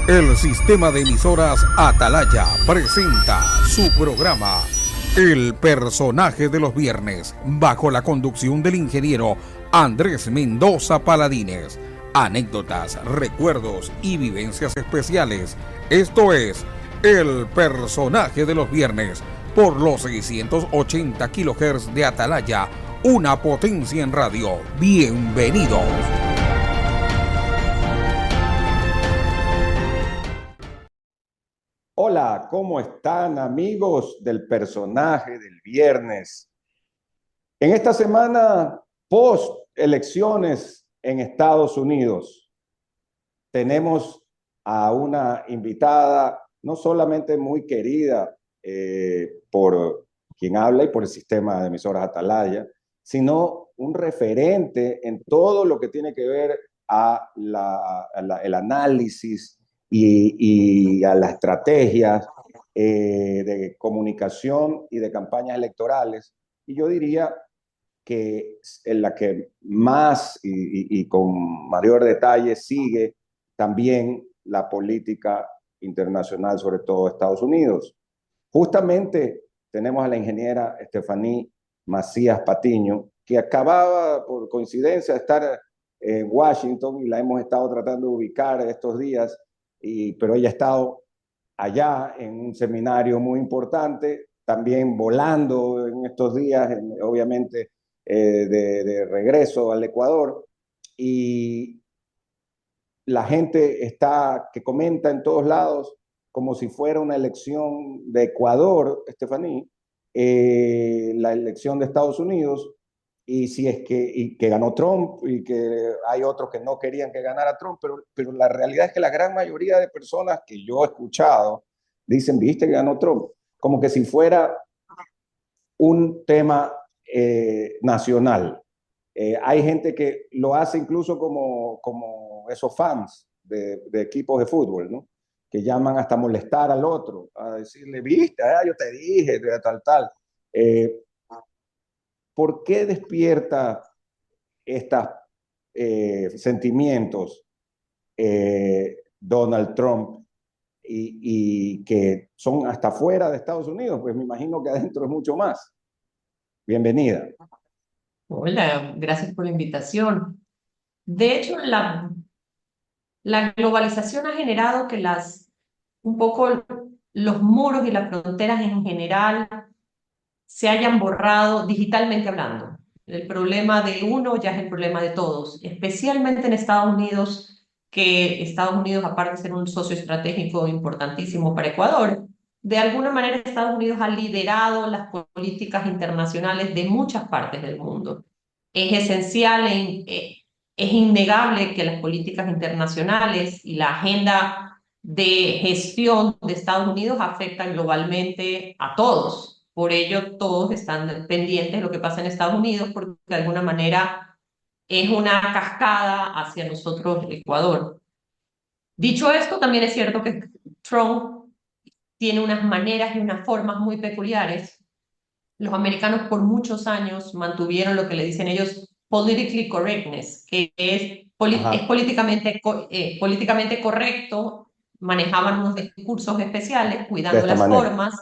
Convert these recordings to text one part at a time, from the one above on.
El sistema de emisoras Atalaya presenta su programa El Personaje de los Viernes, bajo la conducción del ingeniero Andrés Mendoza Paladines. Anécdotas, recuerdos y vivencias especiales. Esto es El Personaje de los Viernes, por los 680 kHz de Atalaya, una potencia en radio. Bienvenidos. Hola, ¿cómo están amigos del Personaje del Viernes? En esta semana post elecciones en Estados Unidos, tenemos a una invitada no solamente muy querida por quien habla y por el sistema de emisoras Atalaya, sino un referente en todo lo que tiene que ver el análisis y a las estrategias de comunicación y de campañas electorales. Y yo diría que en la que más y con mayor detalle sigue también la política internacional, sobre todo Estados Unidos. Justamente tenemos a la ingeniera Estefaní Macías Patiño, que acababa por coincidencia de estar en Washington y la hemos estado tratando de ubicar estos días, pero ella ha estado allá en un seminario muy importante, también volando en estos días, obviamente de regreso al Ecuador, y la gente que comenta en todos lados como si fuera una elección de Ecuador, Estefaní, la elección de Estados Unidos, y si es que ganó Trump y que hay otros que no querían que ganara Trump, pero la realidad es que la gran mayoría de personas que yo he escuchado dicen, viste que ganó Trump, como que si fuera un tema nacional. Hay gente que lo hace incluso como esos fans de equipos de fútbol, ¿no? Que llaman hasta molestar al otro, a decirle, viste, yo te dije, tal. Eh, ¿Por qué despierta estos sentimientos Donald Trump y que son hasta fuera de Estados Unidos? Pues me imagino que adentro es mucho más. Bienvenida. Hola, gracias por la invitación. De hecho, la globalización ha generado que un poco los muros y las fronteras en general se hayan borrado digitalmente hablando. El problema de uno ya es el problema de todos, especialmente en Estados Unidos, que Estados Unidos, aparte de ser un socio estratégico importantísimo para Ecuador, de alguna manera Estados Unidos ha liderado las políticas internacionales de muchas partes del mundo. Es esencial, es innegable que las políticas internacionales y la agenda de gestión de Estados Unidos afectan globalmente a todos. Por ello, todos están pendientes de lo que pasa en Estados Unidos, porque de alguna manera es una cascada hacia nosotros, Ecuador. Dicho esto, también es cierto que Trump tiene unas maneras y unas formas muy peculiares. Los americanos por muchos años mantuvieron lo que le dicen ellos politically correctness, que es Ajá. políticamente correcto, manejaban unos discursos especiales, De cuidando esta las manera. formas.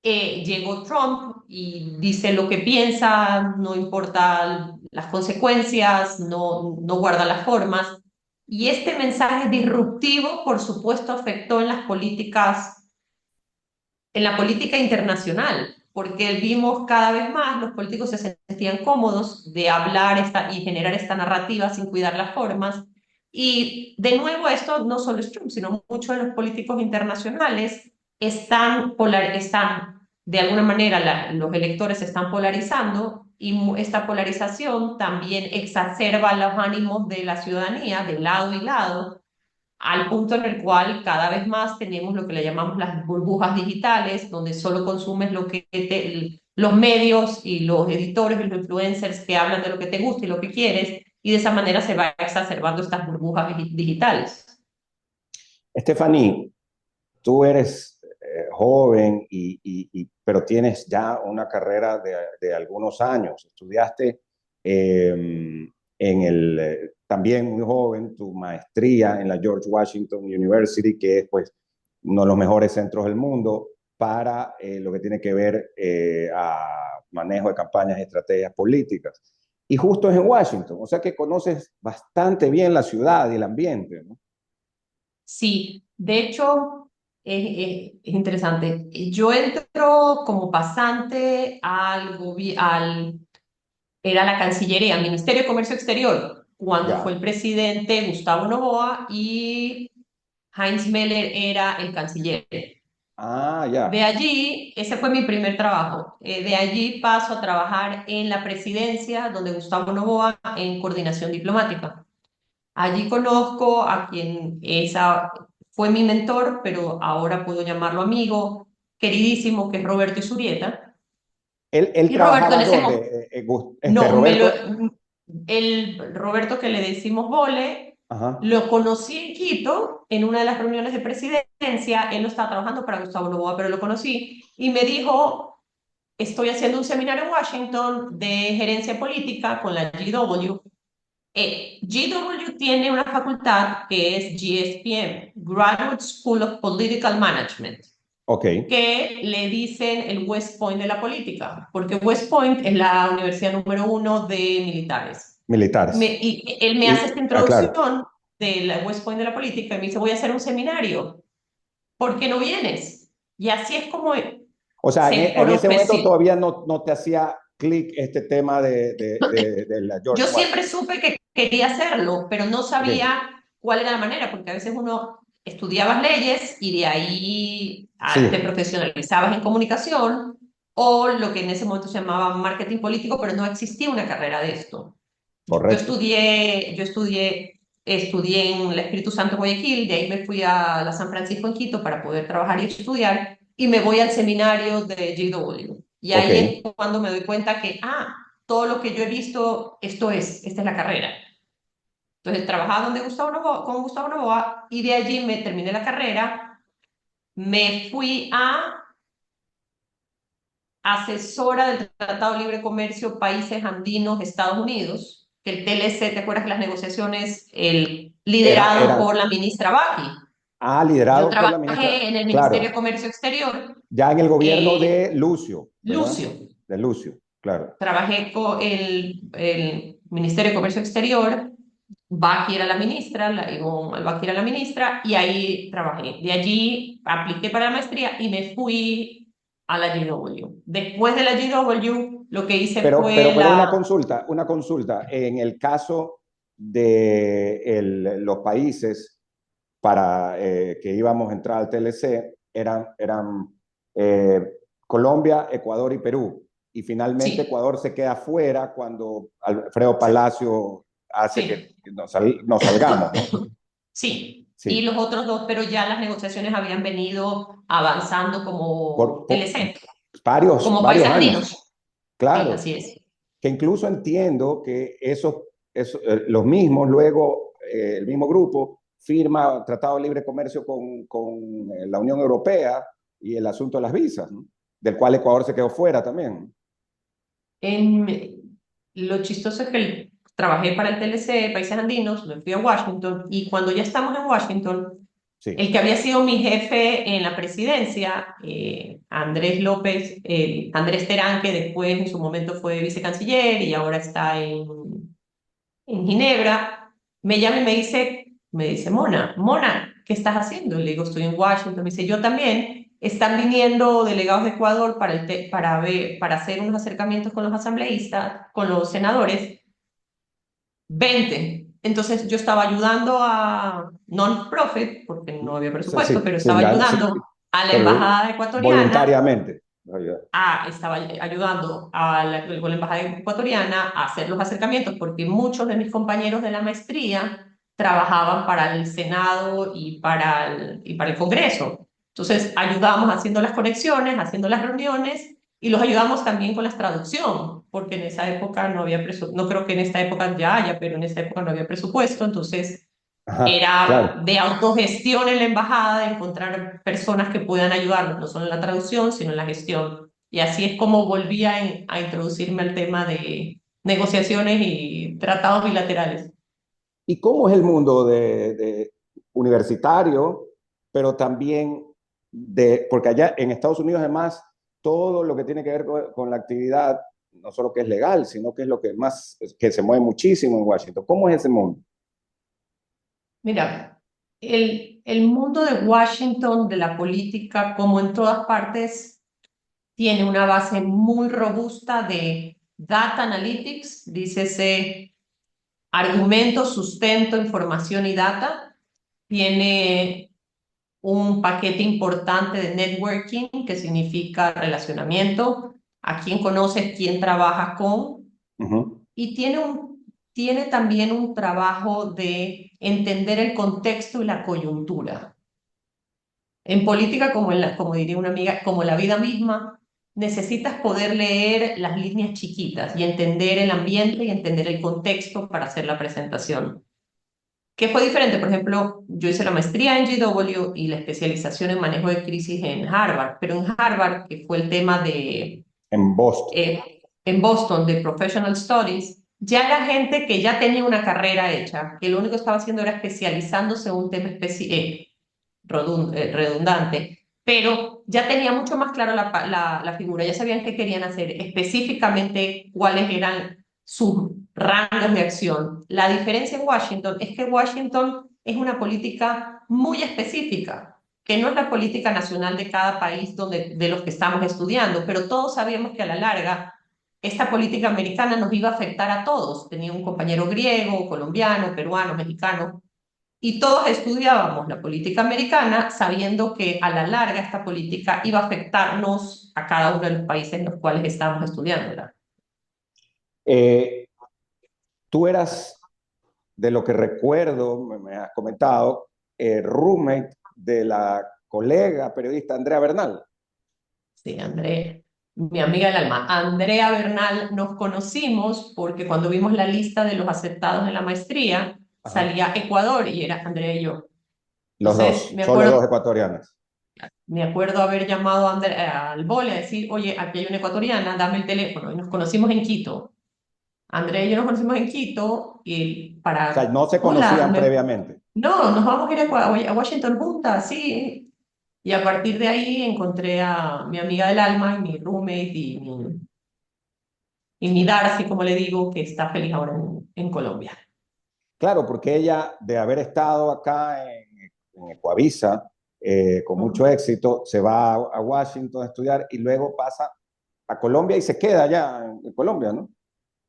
Llegó Trump y dice lo que piensa, no importa las consecuencias, no guarda las formas. Y este mensaje disruptivo, por supuesto, afectó en la política internacional, porque vimos cada vez más los políticos se sentían cómodos de hablar y generar esta narrativa sin cuidar las formas. Y de nuevo, esto no solo es Trump, sino muchos de los políticos internacionales están de alguna manera, los electores se están polarizando y esta polarización también exacerba los ánimos de la ciudadanía de lado y lado, al punto en el cual cada vez más tenemos lo que le llamamos las burbujas digitales, donde solo consumes los medios y los editores y los influencers que hablan de lo que te gusta y lo que quieres, y de esa manera se va exacerbando estas burbujas digitales. Stephanie, tú eres joven, pero tienes ya una carrera de algunos años. Estudiaste en también muy joven, tu maestría en la George Washington University, que es pues uno de los mejores centros del mundo para lo que tiene que ver a manejo de campañas y estrategias políticas. Y justo es en Washington, o sea que conoces bastante bien la ciudad y el ambiente, ¿no? Sí, de hecho, es interesante. Yo entro como pasante era la Cancillería, Ministerio de Comercio Exterior, cuando fue Ya. el presidente Gustavo Noboa y Heinz Meller era el canciller. Ah, De ya. allí, ese fue mi primer trabajo. De allí paso a trabajar en la presidencia, donde Gustavo Noboa, en coordinación diplomática. Allí conozco a quien fue mi mentor, pero ahora puedo llamarlo amigo, queridísimo, que es Roberto Isurieta. Él Y Roberto en trabajaba ese donde, momento, no, Roberto. el Roberto que le decimos Vole, Ajá. lo conocí en Quito en una de las reuniones de presidencia. Él no estaba trabajando para Gustavo Noboa, pero lo conocí y me dijo: estoy haciendo un seminario en Washington de gerencia política con la GW. GW tiene una facultad que es GSPM, Graduate School of Political Management, Ok. que le dicen el West Point de la política, porque West Point es la universidad número 1 de militares. Militares. Y él me hace esta Claro. introducción de la West Point de la política y me dice: voy a hacer un seminario, ¿por qué no vienes? Y así es como O sea, se en ese momento profesionó. todavía no te hacía clic este tema de la Yo George siempre Washington. supe que quería hacerlo, pero no Ok. sabía cuál era la manera, porque a veces uno estudiabas leyes y de ahí te Sí, profesionalizabas en comunicación o lo que en ese momento se llamaba marketing político, pero no existía una carrera de esto. correcto. Estudié en la Espíritu Santo Guayaquil, de ahí me fui a la San Francisco en Quito para poder trabajar y estudiar, y me voy al seminario de GW. Y Ok. ahí es cuando me doy cuenta que, todo lo que yo he visto, esta es la carrera. Entonces trabajaba con Gustavo Novoa y de allí me terminé la carrera, me fui a asesora del Tratado de Libre Comercio Países Andinos, Estados Unidos, que el TLC, ¿te acuerdas que las negociaciones, liderado por Eran, la ministra Baki? Yo liderado por la ministra, trabajé en el Ministerio de claro, Comercio Exterior, ya en el gobierno eh, de Lucio, ¿verdad? Lucio. De Lucio, claro. Trabajé con el Ministerio de Comercio Exterior, Baki era la ministra, Ivonne Albaki era la ministra, y ahí trabajé. De allí apliqué para la maestría y me fui a la GW. Después de la GW, lo que hice fue Pero una consulta. En el caso de los países para que íbamos a entrar al TLC, eran Colombia, Ecuador y Perú. Y finalmente Sí, Ecuador se queda fuera cuando Alfredo Palacio hace que sí, nos salgamos, ¿no? sí. Y Sí. los otros dos, pero ya las negociaciones habían venido avanzando como Por TLC, como países varios años. andinos. Sí, Claro. así es. Que incluso entiendo que los mismos, luego el mismo grupo firma Tratado de Libre Comercio con la Unión Europea y el asunto de las visas, ¿no? Del cual Ecuador se quedó fuera también. Lo chistoso es que trabajé para el TLC, Países Andinos, me fui a Washington y cuando ya estamos en Washington, el Sí, que había sido mi jefe en la presidencia, Andrés López, Andrés Terán, que después en su momento fue vicecanciller y ahora está en Ginebra, me llama y me dice: Mona, ¿qué estás haciendo? Le digo: estoy en Washington. Me dice: yo también. Están viniendo delegados de Ecuador para hacer unos acercamientos con los asambleístas, con los senadores. Vente. Entonces yo estaba ayudando a non-profit, porque no había presupuesto, sí, pero sí, estaba ya, sí, ayudando a la pero embajada ecuatoriana voluntariamente. estaba ayudando con la embajada ecuatoriana a hacer los acercamientos, porque muchos de mis compañeros de la maestría trabajaban para el Senado y para el Congreso. Entonces ayudamos haciendo las conexiones, haciendo las reuniones y los ayudamos también con la traducción, porque en esa época no había presupuesto, no creo que en esta época ya haya, pero en esa época no había presupuesto, entonces Ajá, era claro. de autogestión en la embajada, de encontrar personas que puedan ayudarnos, no solo en la traducción, sino en la gestión. Y así es como volví a introducirme al tema de negociaciones y tratados bilaterales. ¿Y cómo es el mundo de universitario, pero también porque allá en Estados Unidos además todo lo que tiene que ver con la actividad, no solo que es legal, sino que es lo que más, que se mueve muchísimo en Washington? ¿Cómo es ese mundo? Mira, el mundo de Washington, de la política, como en todas partes, tiene una base muy robusta de data analytics, dícese argumento, sustento, información y data. Tiene un paquete importante de networking, que significa relacionamiento, a quién conoces, quién trabaja con, y tiene también un trabajo de entender el contexto y la coyuntura. En política, como diría una amiga, como la vida misma, necesitas poder leer las líneas chiquitas y entender el ambiente y entender el contexto para hacer la presentación. ¿Qué fue diferente? Por ejemplo, yo hice la maestría en GW y la especialización en manejo de crisis en Harvard, pero en Harvard, que fue el tema En Boston. en Boston de Professional Studies, ya la gente que ya tenía una carrera hecha, que lo único que estaba haciendo era especializándose en un tema redundante, pero ya tenía mucho más claro la figura, ya sabían qué querían hacer, específicamente cuáles eran sus rangos de acción. La diferencia en Washington es que Washington es una política muy específica, que no es la política nacional de cada país de los que estamos estudiando, pero todos sabíamos que a la larga esta política americana nos iba a afectar a todos. Tenía un compañero griego, colombiano, peruano, mexicano, y todos estudiábamos la política americana sabiendo que a la larga esta política iba a afectarnos a cada uno de los países en los cuales estábamos estudiándola. Eh, Tú eras, de lo que recuerdo, me has comentado, roommate de la colega periodista Andrea Bernal. Sí, Andrea, mi amiga del alma. Andrea Bernal, nos conocimos porque cuando vimos la lista de los aceptados en la maestría, Ajá. salía Ecuador y era Andrea y yo. Los Entonces, dos, solo dos ecuatorianas. me acuerdo haber llamado a al Vole a decir, oye, aquí hay una ecuatoriana, dame el teléfono. Y nos conocimos en Quito. Andrea y yo nos conocimos en Quito y O sea, para, no se hola, conocían previamente. no, nos vamos a ir a Washington juntas, sí. Y a partir de ahí encontré a mi amiga del alma y mi roommate y mi Darcy, como le digo, que está feliz ahora en Colombia. Claro, porque ella, de haber estado acá en Ecuavisa, con mucho éxito, se va a Washington a estudiar y luego pasa a Colombia y se queda allá en Colombia, ¿no?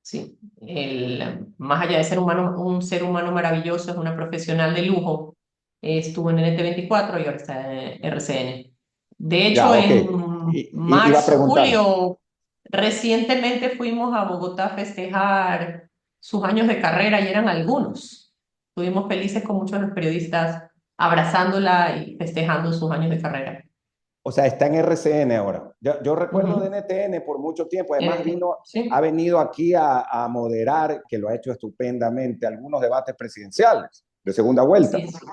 Sí, más allá de ser un ser humano maravilloso, es una profesional de lujo. Estuvo en NT24 y ahora está en RCN. De Ya, hecho, ok. en Iba a marzo, preguntar. julio, recientemente fuimos a Bogotá a festejar sus años de carrera y eran algunos. Estuvimos felices con muchos de los periodistas abrazándola y festejando sus años de carrera. O sea, está en RCN ahora. Yo recuerdo de Ujú. NTN por mucho tiempo. Además, ha Sí, venido aquí a moderar, que lo ha hecho estupendamente, algunos debates presidenciales de segunda vuelta. sí, sí.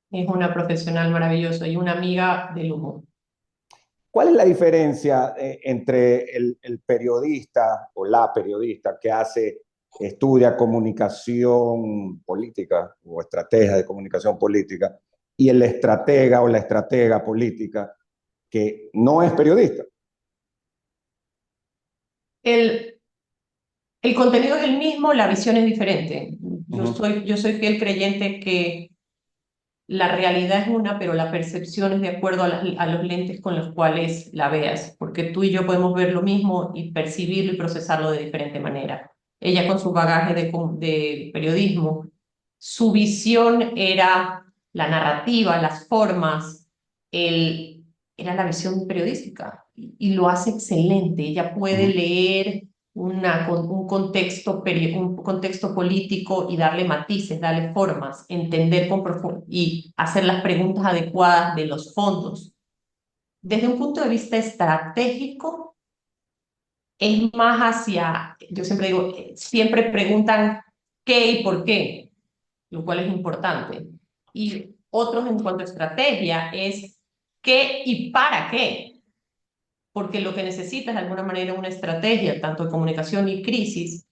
Es una profesional maravillosa y una amiga de lujo. ¿Cuál es la diferencia entre el periodista o la periodista que estudia comunicación política o estrategia de comunicación política y el estratega o la estratega política que no es periodista? El, el contenido es el mismo, la visión es diferente. Yo Ujú. soy, yo soy fiel creyente que la realidad es una, pero la percepción es de acuerdo a los lentes con los cuales la veas, porque tú y yo podemos ver lo mismo y percibirlo y procesarlo de diferente manera. Ella con su bagaje de periodismo, su visión era la narrativa, las formas, era la visión periodística y lo hace excelente. Ella puede Ujú. leer un contexto político y darle matices, darle formas, entender y hacer las preguntas adecuadas de los fondos. Desde un punto de vista estratégico, es más yo siempre digo, siempre preguntan qué y por qué, lo cual es importante. Y otros en cuanto a estrategia es qué y para qué, porque lo que necesitas de alguna manera es una estrategia, tanto de comunicación y crisis,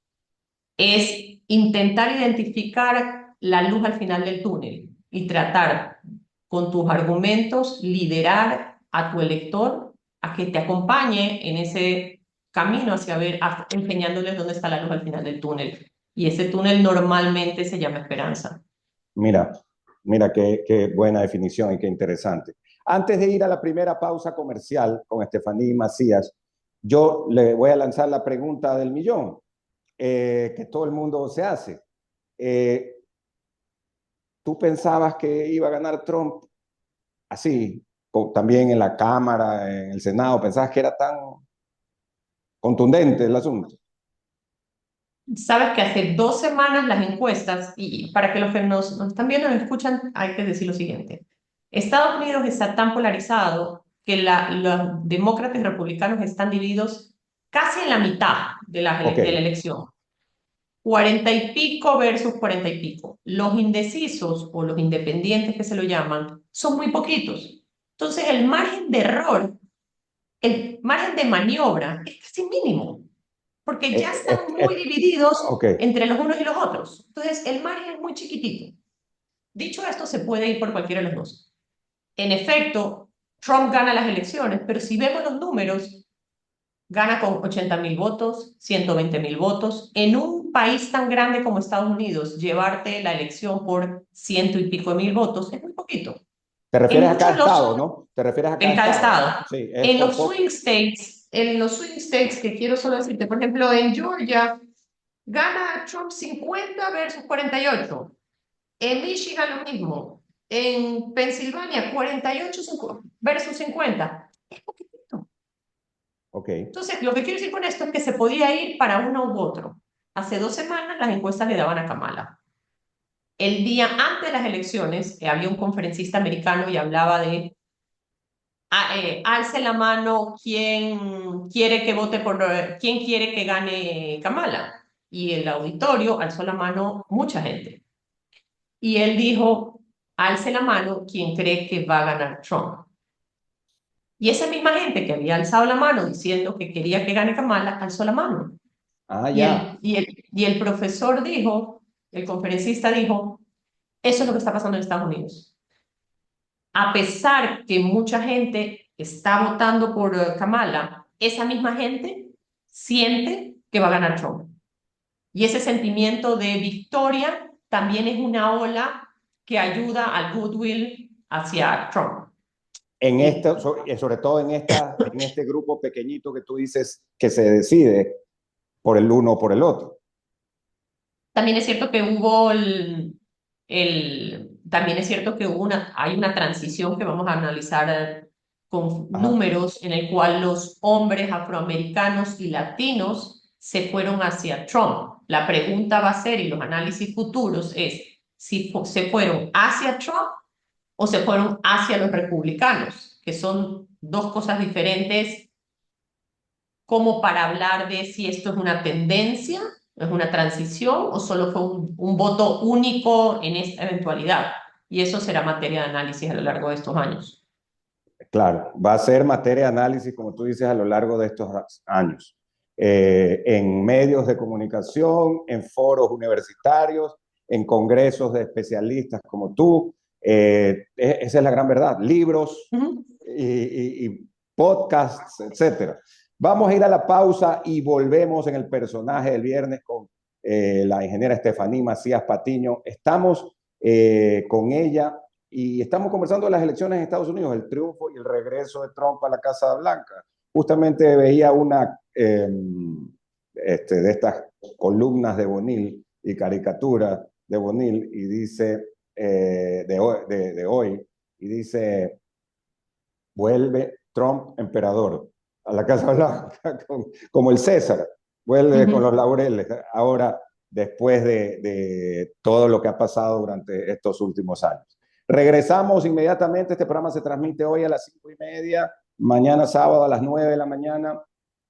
es intentar identificar la luz al final del túnel y tratar con tus argumentos liderar a tu elector a que te acompañe en ese camino hacia ver, enseñándoles dónde está la luz al final del túnel. Y ese túnel normalmente se llama esperanza. Mira, mira qué buena definición y qué interesante. Antes de ir a la primera pausa comercial con Estefaní Macías, yo le voy a lanzar la pregunta del millón, que todo el mundo se hace. ¿Tú pensabas que iba a ganar Trump así, también en la Cámara, en el Senado? ¿Pensabas que era tan contundente el asunto? Sabes que hace 2 semanas las encuestas, y para que los que nos están viendo y nos escuchan, hay que decir lo siguiente. Estados Unidos está tan polarizado que los demócratas y republicanos están divididos casi en la mitad de la elección. 40 y pico versus 40 y pico. Los indecisos o los independientes que se lo llaman son muy poquitos. Entonces el margen de error, el margen de maniobra es casi mínimo, porque ya están muy divididos entre los unos y los otros. Entonces el margen es muy chiquitito. Dicho esto, se puede ir por cualquiera de los dos. En efecto, Trump gana las elecciones, pero si vemos los números, gana con 80,000 votos, 120,000 votos. En un país tan grande como Estados Unidos, llevarte la elección por 100 y pico de mil votos es muy poquito. Te refieres a cada estado, ¿no? Te refieres a cada estado. Sí, en los swing states, que quiero solo decirte, por ejemplo, en Georgia, gana Trump 50 versus 48. En Michigan lo mismo. En Pensilvania, 48 versus 50. Es poquitito. Entonces, lo que quiero decir con esto es que se podía ir para uno u otro. Hace 2 semanas las encuestas le daban a Kamala. El día antes de las elecciones había un conferencista americano y hablaba de alce la mano quién quiere que vote por, quién quiere que gane Kamala. Y el auditorio alzó la mano mucha gente. Y él dijo, alce la mano quien cree que va a ganar Trump. Y esa misma gente que había alzado la mano diciendo que quería que gane Kamala, alzó la mano. Y el profesor dijo, el conferencista dijo, eso es lo que está pasando en Estados Unidos. A pesar que mucha gente está votando por Kamala, esa misma gente siente que va a ganar Trump. Y ese sentimiento de victoria también es una ola que ayuda al goodwill hacia Trump. Sobre todo en este grupo pequeñito que tú dices que se decide por el uno o por el otro. También es cierto que hubo también es cierto que hay una transición que vamos a analizar con números en el cual los hombres afroamericanos y latinos se fueron hacia Trump. La pregunta va a ser, y los análisis futuros, es si se fueron hacia Trump o se fueron hacia los republicanos, que son dos cosas diferentes, como para hablar de si esto es una tendencia, es una transición o solo fue un voto único en esta eventualidad. Y eso será materia de análisis a lo largo de estos años. Claro, va a ser materia de análisis, como tú dices, a lo largo de estos años. En medios de comunicación, en foros universitarios, en congresos de especialistas como tú. Esa es la gran verdad. Libros y podcasts, etcétera. Vamos a ir a la pausa y volvemos en el personaje del viernes con la ingeniera Estefaní Macías Patiño. Estamos con ella y estamos conversando de las elecciones en Estados Unidos, el triunfo y el regreso de Trump a la Casa Blanca. Justamente veía una de estas columnas de O'Neill y caricaturas de O'Neill y dice de hoy, y dice, vuelve Trump emperador a la Casa Blanca, como el César, vuelve con los laureles, ahora después de todo lo que ha pasado durante estos últimos años. Regresamos inmediatamente, este programa se transmite hoy a las 5:30, mañana sábado a las 9 de la mañana,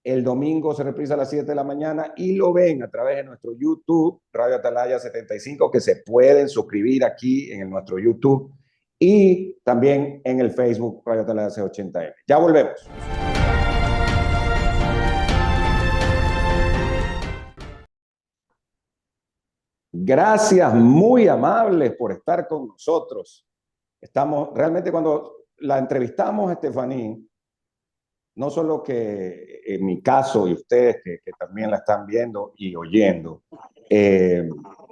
el domingo se reprisa a las 7 de la mañana y lo ven a través de nuestro YouTube, Radio Atalaya 75, que se pueden suscribir aquí en nuestro YouTube y también en el Facebook Radio Atalaya C80M. Ya volvemos. Gracias, muy amables por estar con nosotros. Estamos realmente cuando la entrevistamos a Estefanía, no solo que en mi caso y ustedes que también la están viendo y oyendo,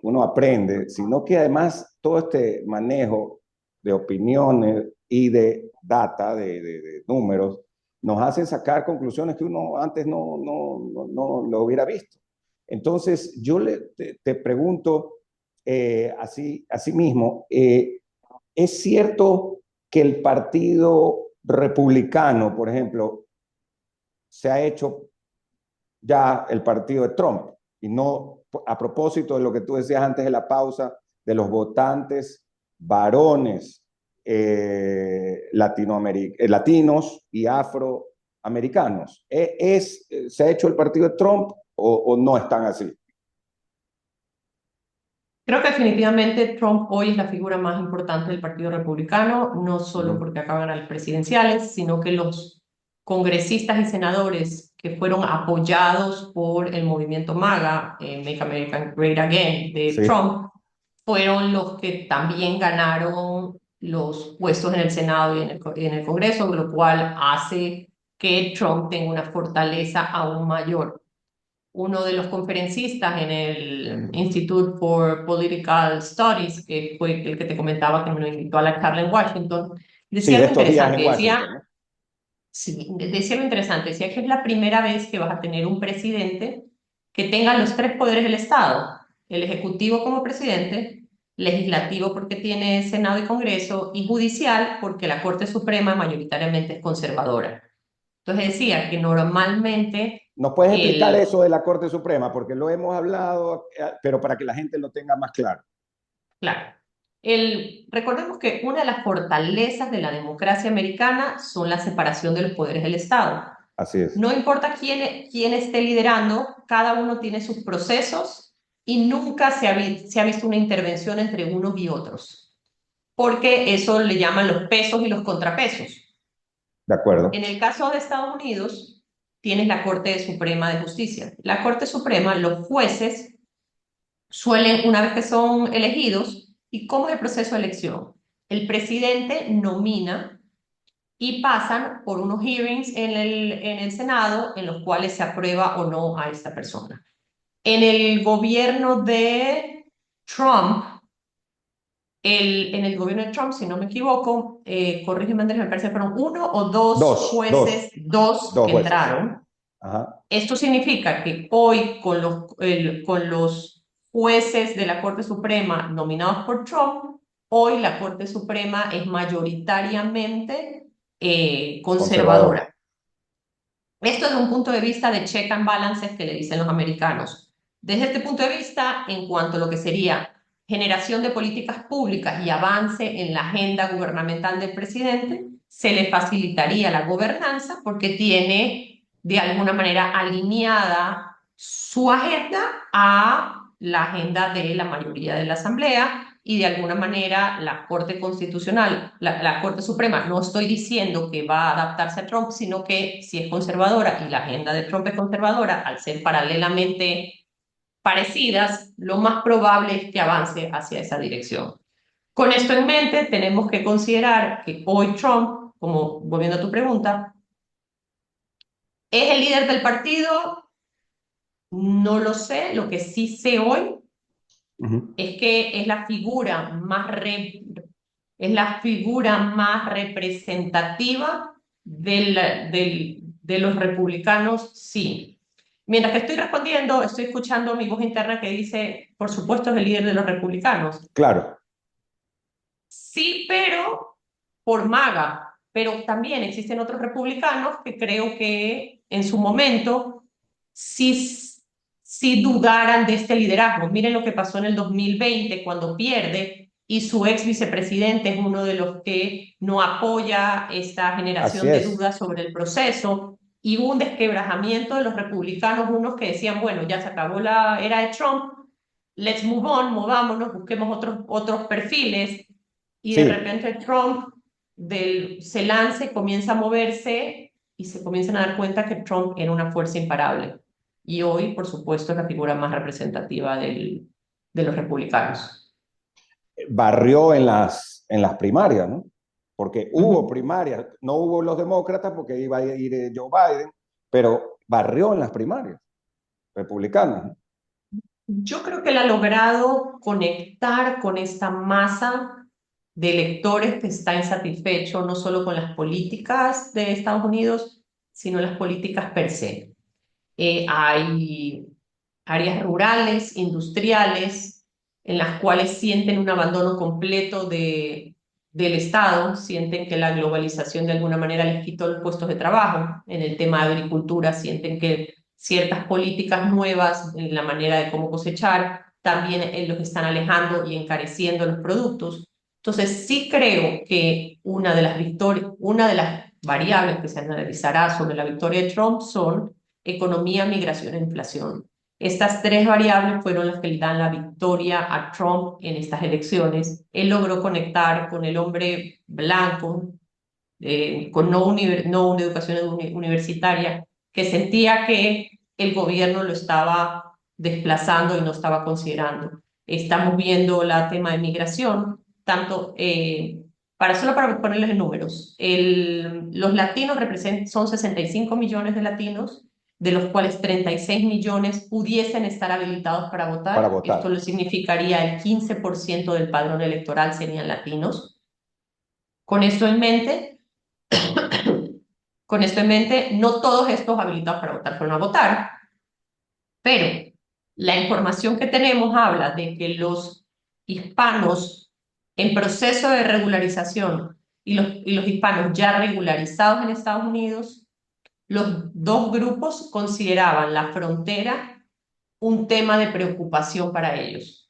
uno aprende, sino que además todo este manejo de opiniones y de data, de números, nos hacen sacar conclusiones que uno antes no lo hubiera visto. Entonces, yo te pregunto así mismo, ¿es cierto que el Partido Republicano, por ejemplo, se ha hecho ya el partido de Trump? Y no, a propósito de lo que tú decías antes de la pausa, de los votantes varones latinos y afroamericanos. ¿Se ha hecho el partido de Trump o no están así? Creo que definitivamente Trump hoy es la figura más importante del Partido Republicano, no solo porque acaba de ganar las presidenciales, sino que los congresistas y senadores que fueron apoyados por el movimiento MAGA, Make America Great Again, de Sí. Trump, fueron los que también ganaron los puestos en el Senado y en el Congreso, lo cual hace que Trump tenga una fortaleza aún mayor. Uno de los conferencistas en el Institute for Political Studies, que fue el que te comentaba que me lo invitó a la charla en Washington, Sí, decía de algo estos días interesante, en Washington, ¿no? sí, decía algo interesante, decía que es la primera vez que vas a tener un presidente que tenga los tres poderes del Estado, el ejecutivo como presidente, legislativo porque tiene Senado y Congreso, y judicial porque la Corte Suprema mayoritariamente es conservadora. Entonces decía que normalmente ¿Nos puedes explicar el, eso de la Corte Suprema? Porque lo hemos hablado, pero para que la gente lo tenga más claro. Claro. Recordemos que una de las fortalezas de la democracia americana son la separación de los poderes del Estado. Así es. No importa quién esté liderando, cada uno tiene sus procesos y nunca se ha visto una intervención entre unos y otros, porque eso le llaman los pesos y los contrapesos. De acuerdo. En el caso de Estados Unidos, tienes la Corte Suprema de Justicia. La Corte Suprema, los jueces suelen, una vez que son elegidos, ¿y cómo es el proceso de elección? El presidente nomina y pasan por unos hearings en el Senado en los cuales se aprueba o no a esta persona. En el gobierno de Trump, en el gobierno de Trump, si no me equivoco, corrígeme Andrés, me parece que fueron uno o dos jueces, dos que jueces. entraron. Ajá. Esto significa que hoy con los jueces de la Corte Suprema nominados por Trump, hoy la Corte Suprema es mayoritariamente conservadora. Esto desde un punto de vista de check and balances que le dicen los americanos. Desde este punto de vista, en cuanto a lo que sería generación de políticas públicas y avance en la agenda gubernamental del presidente, se le facilitaría la gobernanza porque tiene de alguna manera alineada su agenda a la agenda de la mayoría de la Asamblea y de alguna manera la Corte Constitucional, la Corte Suprema, no estoy diciendo que va a adaptarse a Trump, sino que si es conservadora y la agenda de Trump es conservadora, al ser paralelamente parecidas, lo más probable es que avance hacia esa dirección. Con esto en mente, tenemos que considerar que hoy Trump, como volviendo a tu pregunta, ¿es el líder del partido? No lo sé, lo que sí sé hoy es que es la figura más representativa de los republicanos, sí. Mientras que estoy respondiendo, estoy escuchando mi voz interna que dice, por supuesto es el líder de los republicanos. Claro. Sí, pero por MAGA. Pero también existen otros republicanos que creo que en su momento sí dudaran de este liderazgo. Miren lo que pasó en el 2020 cuando pierde y su ex vicepresidente es uno de los que no apoya esta generación de dudas sobre el proceso. Y hubo un desquebrajamiento de los republicanos, unos que decían, bueno, ya se acabó la era de Trump, let's move on, movámonos, busquemos otros perfiles. Y de repente Trump se lanza y comienza a moverse y se comienzan a dar cuenta que Trump era una fuerza imparable. Y hoy, por supuesto, es la figura más representativa de los republicanos. Barrió en las primarias, ¿no? Porque hubo Ujú. primarias, no hubo los demócratas porque iba a ir Joe Biden, pero barrió en las primarias republicanas, ¿no? Yo creo que él ha logrado conectar con esta masa de electores que está insatisfecho no solo con las políticas de Estados Unidos, sino las políticas per se. Hay áreas rurales, industriales, en las cuales sienten un abandono completo del Estado, sienten que la globalización de alguna manera les quitó los puestos de trabajo. En el tema de agricultura sienten que ciertas políticas nuevas en la manera de cómo cosechar también los están alejando y encareciendo los productos. Entonces sí creo que una de las variables que se analizará sobre la victoria de Trump son economía, migración e inflación. Estas tres variables fueron las que le dan la victoria a Trump en estas elecciones. Él logró conectar con el hombre blanco, con no una educación universitaria, que sentía que el gobierno lo estaba desplazando y no estaba considerando. Estamos viendo el tema de migración, tanto solo para ponerles en números, los latinos son 65 millones de latinos, de los cuales 36 millones pudiesen estar habilitados para Para votar. Esto votar. le significaría el 15% del padrón electoral serían latinos. Con esto en mente, no todos estos habilitados para votar fueron a votar, pero la información que tenemos habla de que los hispanos en proceso de regularización y los hispanos ya regularizados en Estados Unidos, los dos grupos consideraban la frontera un tema de preocupación para ellos.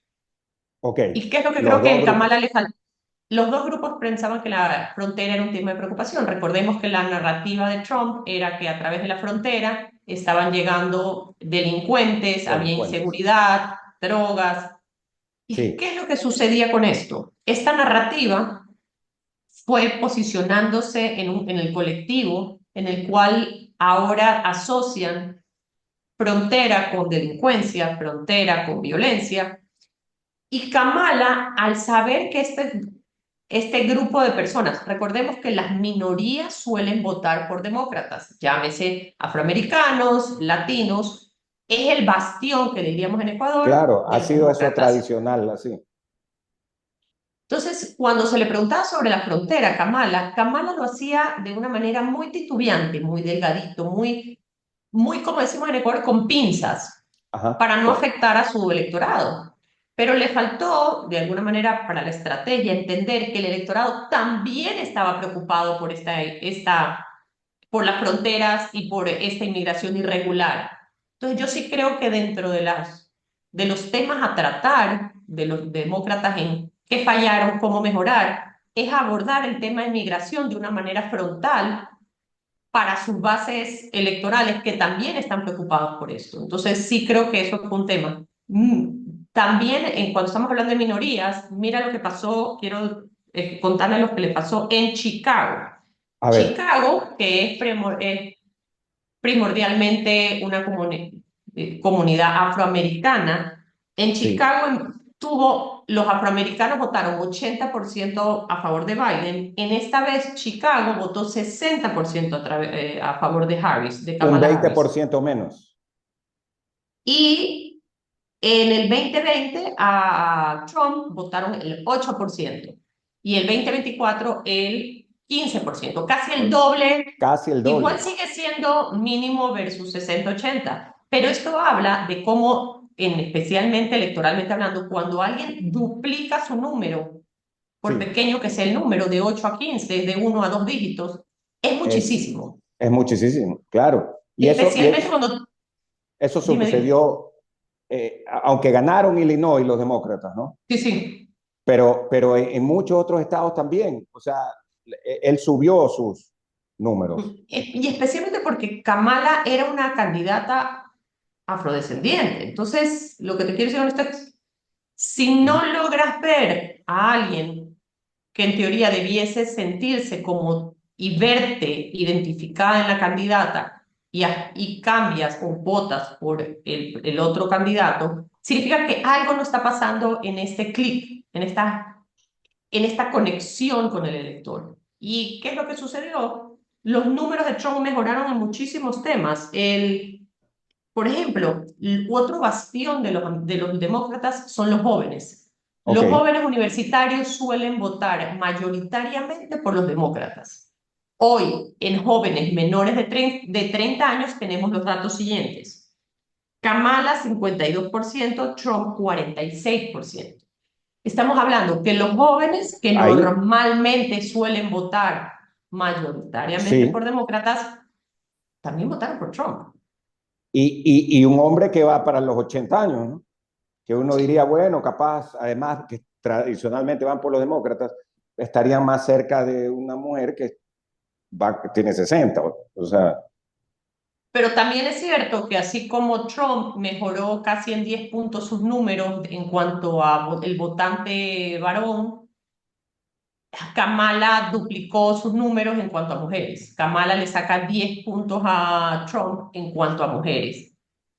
Ok, ¿Y qué es lo que los creo dos que Kamala grupos. le faltó? Los dos grupos pensaban que la frontera era un tema de preocupación. Recordemos que la narrativa de Trump era que a través de la frontera estaban llegando delincuentes, había Delincuentes. inseguridad, drogas. ¿Y Sí, qué es lo que sucedía con esto? Esta narrativa fue posicionándose en el colectivo en el cual ahora asocian frontera con delincuencia, frontera con violencia. Y Kamala, al saber que este grupo de personas, recordemos que las minorías suelen votar por demócratas, llámese afroamericanos, latinos, es el bastión que diríamos en Ecuador claro, de ha los sido eso demócratas. tradicional, así. Entonces, cuando se le preguntaba sobre la frontera a Kamala lo hacía de una manera muy titubeante, muy delgadito, muy, como decimos en Ecuador, con pinzas, Ajá, para no afectar a su electorado. Pero le faltó, de alguna manera, para la estrategia, entender que el electorado también estaba preocupado por las fronteras y por esta inmigración irregular. Entonces, yo sí creo que dentro de los temas a tratar de los demócratas en qué fallaron, cómo mejorar, es abordar el tema de inmigración de una manera frontal para sus bases electorales que también están preocupados por esto. Entonces sí creo que eso fue un tema. También cuando estamos hablando de minorías, mira lo que pasó, quiero contarles lo que le pasó en Chicago. a ver, Chicago, que es primordialmente una comunidad afroamericana, en sí, Chicago los afroamericanos votaron 80% a favor de Biden. En esta vez Chicago votó 60% a favor de Harris, de un Kamala veinte por Harris. ciento menos. Y en el 2020 a Trump votaron el 8% y el 2024 el 15%, casi el doble. Casi el Igual doble. sigue siendo mínimo versus 60-80, pero esto habla de cómo, especialmente electoralmente hablando, cuando alguien duplica su número, por Sí, pequeño que sea el número, de 8 a 15, de 1 a 2 dígitos, es es, muchísimo. es muchísimo, claro. Y eso, Especialmente cuando... eso Dime. sucedió, aunque ganaron Illinois los demócratas, ¿no? Sí, sí. Pero en muchos otros estados también. O sea, él subió sus números. Y especialmente porque Kamala era una candidata afrodescendiente. Entonces, lo que te quiero decir con esto es, si no logras ver a alguien que en teoría debiese sentirse como y verte identificada en la candidata y cambias o votas por el otro candidato, significa que algo no está pasando en este clic, en esta conexión con el elector. ¿Y qué es lo que sucedió? Los números de Trump mejoraron en muchísimos temas. Por ejemplo, otro bastión de los demócratas son los jóvenes. Ok, Los jóvenes universitarios suelen votar mayoritariamente por los demócratas. Hoy, en jóvenes menores de 30 años, tenemos los datos siguientes. Kamala, 52%, Trump, 46%. Estamos hablando que los jóvenes que ahí normalmente suelen votar mayoritariamente sí. por demócratas, también votaron por Trump. Y un hombre que va para los 80 años, ¿no? Que uno diría, bueno, capaz, además que tradicionalmente van por los demócratas, estarían más cerca de una mujer que tiene 60. O sea, Pero también es cierto que así como Trump mejoró casi en 10 puntos sus números en cuanto a el votante varón, Kamala duplicó sus números en cuanto a mujeres. Kamala le saca 10 puntos a Trump en cuanto a mujeres.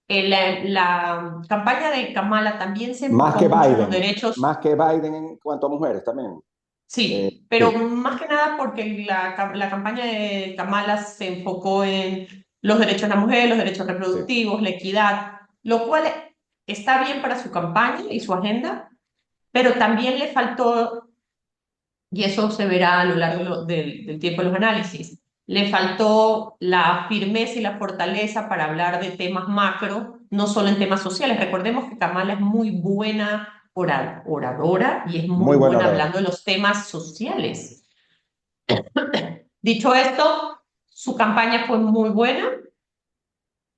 La campaña de Kamala también se enfocó mucho en los Más derechos. que Biden en cuanto a mujeres también. Sí, pero Sí, más que nada porque la campaña de Kamala se enfocó en los derechos de la mujer, los derechos sí. reproductivos, la equidad, lo cual está bien para su campaña y su agenda, pero también le faltó, y eso se verá a lo largo del tiempo de los análisis, le faltó la firmeza y la fortaleza para hablar de temas macro, no solo en temas sociales. Recordemos que Kamala es muy buena oradora y es muy Muy buena buena oradora. hablando de los temas sociales. Dicho esto, su campaña fue muy buena,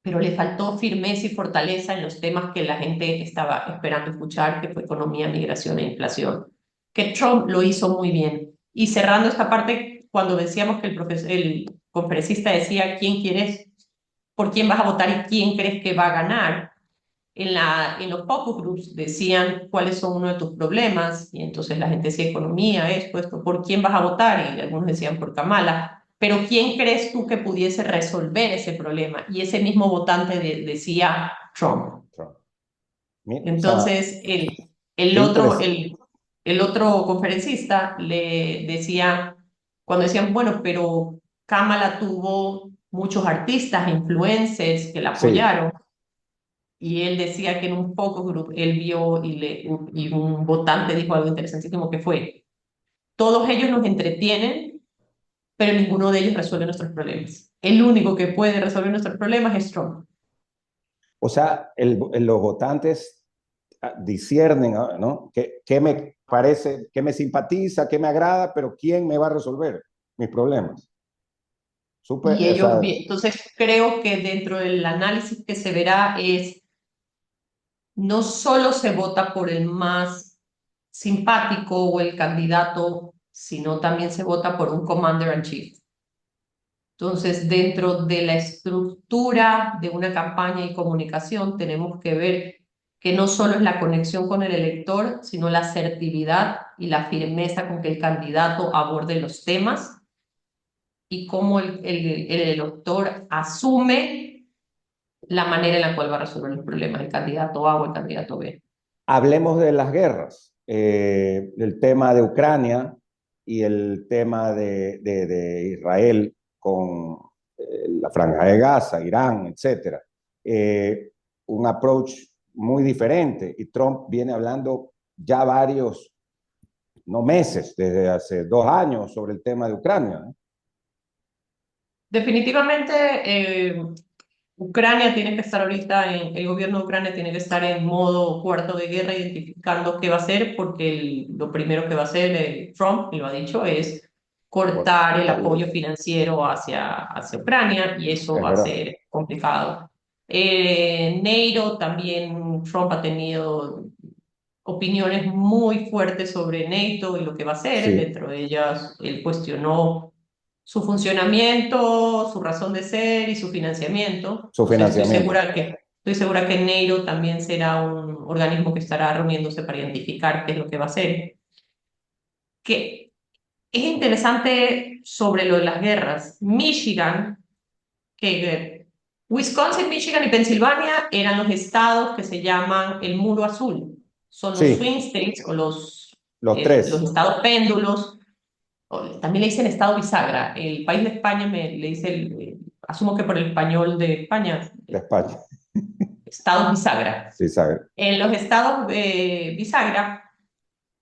pero le faltó firmeza y fortaleza en los temas que la gente estaba esperando escuchar, que fue economía, migración e inflación, que Trump lo hizo muy bien. Y cerrando esta parte, cuando decíamos que el conferencista decía quién quieres, por quién vas a votar y quién crees que va a ganar, en los focus groups decían cuáles son uno de tus problemas, y entonces la gente decía economía, esto, por quién vas a votar, y algunos decían por Kamala, pero ¿quién crees tú que pudiese resolver ese problema? Y ese mismo votante decía Trump. Trump. O sea, Entonces qué interés. el otro conferencista le decía, cuando decían, bueno, pero Kamala tuvo muchos artistas, influencers que la Sí. apoyaron, y él decía que en un focus group él vio y un votante dijo algo interesantísimo que fue, todos ellos nos entretienen, pero ninguno de ellos resuelve nuestros problemas. El único que puede resolver nuestros problemas es Trump. O sea, los votantes disciernen, ¿no? ¿Qué me parece, qué me simpatiza, qué me agrada, pero quién me va a resolver mis problemas? Súper, Y o ellos, sea, entonces creo que dentro del análisis que se verá es, no solo se vota por el más simpático o el candidato, sino también se vota por un commander in chief. Entonces, dentro de la estructura de una campaña y comunicación, tenemos que ver que no solo es la conexión con el elector, sino la asertividad y la firmeza con que el candidato aborde los temas y cómo el elector asume la manera en la cual va a resolver los problemas, el candidato A o el candidato B. hablemos de las guerras, el tema de Ucrania y el tema de Israel con la Franja de Gaza, Irán, etcétera. Un approach muy diferente y Trump viene hablando ya varios, no meses, desde hace 2 años sobre el tema de Ucrania, ¿no? Definitivamente, Ucrania tiene que estar ahorita, el gobierno de Ucrania tiene que estar en modo cuarto de guerra, identificando qué va a hacer, porque lo primero que va a hacer Trump, y lo ha dicho, es cortar el apoyo financiero hacia Ucrania, y eso Es va a verdad. ser complicado. NATO también, Trump ha tenido opiniones muy fuertes sobre NATO y lo que va a hacer. Sí, Dentro de ellas, él cuestionó su funcionamiento, su razón de ser y su financiamiento. su Entonces, financiamiento. estoy segura que NATO también será un organismo que estará reuniéndose para identificar qué es lo que va a hacer. Que es interesante sobre lo de las guerras. Michigan, que Wisconsin, Michigan y Pensilvania eran los estados que se llaman el muro azul. Son los Sí, swing states o los los tres estados péndulos. También le dicen estado bisagra. El país de España le dice, asumo que por el español de España, de España. estados bisagra. Sí, sabe. En los estados bisagra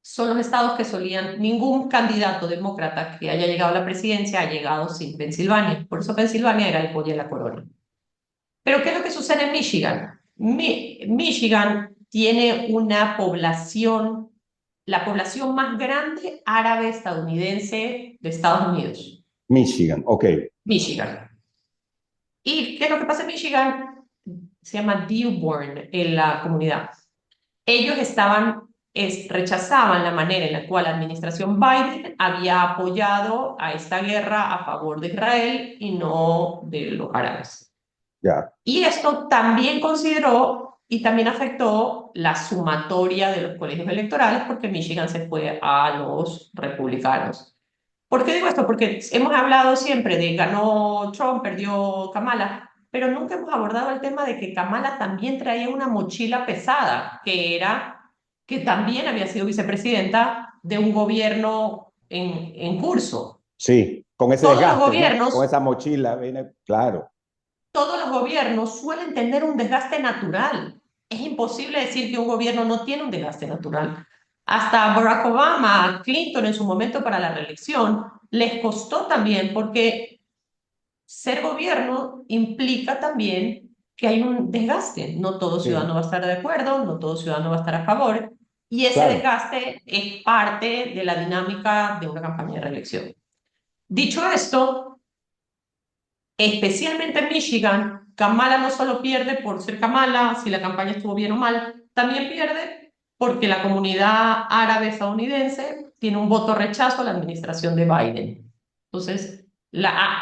son los estados que solían, ningún candidato demócrata que haya llegado a la presidencia ha llegado sin Pensilvania. Por eso Pensilvania era el pollo de la corona. Pero ¿qué es lo que sucede en Michigan? Michigan tiene una población, la población más grande árabe estadounidense de Estados Unidos. Michigan, ok. Michigan. ¿Y qué es lo que pasa en Michigan? Se llama Dearborn en la comunidad. Ellos rechazaban la manera en la cual la administración Biden había apoyado a esta guerra a favor de Israel y no de los árabes. Ya. Y esto también consideró y también afectó la sumatoria de los colegios electorales porque Michigan se fue a los republicanos. ¿Por qué digo esto? Porque hemos hablado siempre de ganó Trump, perdió Kamala, pero nunca hemos abordado el tema de que Kamala también traía una mochila pesada, que era que también había sido vicepresidenta de un gobierno en curso. Sí, con ese Todos los desgaste, ¿no? Con gobiernos esa mochila, viene, claro. todos los gobiernos suelen tener un desgaste natural. Es imposible decir que un gobierno no tiene un desgaste natural. Hasta Barack Obama, Clinton en su momento para la reelección, les costó también porque ser gobierno implica también que hay un desgaste. No todo ciudadano Sí, va a estar de acuerdo, no todo ciudadano va a estar a favor, y ese claro. desgaste es parte de la dinámica de una campaña de reelección. Dicho esto, especialmente en Michigan, Kamala no solo pierde por ser Kamala, si la campaña estuvo bien o mal, también pierde porque la comunidad árabe estadounidense tiene un voto rechazo a la administración de Biden. Entonces,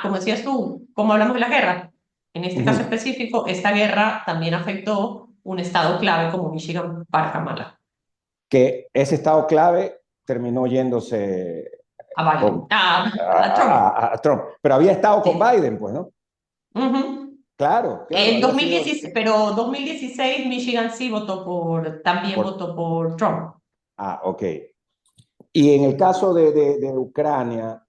como decías tú, como hablamos de la guerra, en este caso Ujú. específico, esta guerra también afectó un estado clave como Michigan para Kamala, Que ese estado clave terminó yéndose a Biden, con, a Trump. a Trump. Pero había estado con Sí. Biden, pues, ¿no? Ujú. Claro, claro, En había sido. 2016, pero 2016 Michigan sí también Por, votó por Trump. ok. Y en el caso de Ucrania,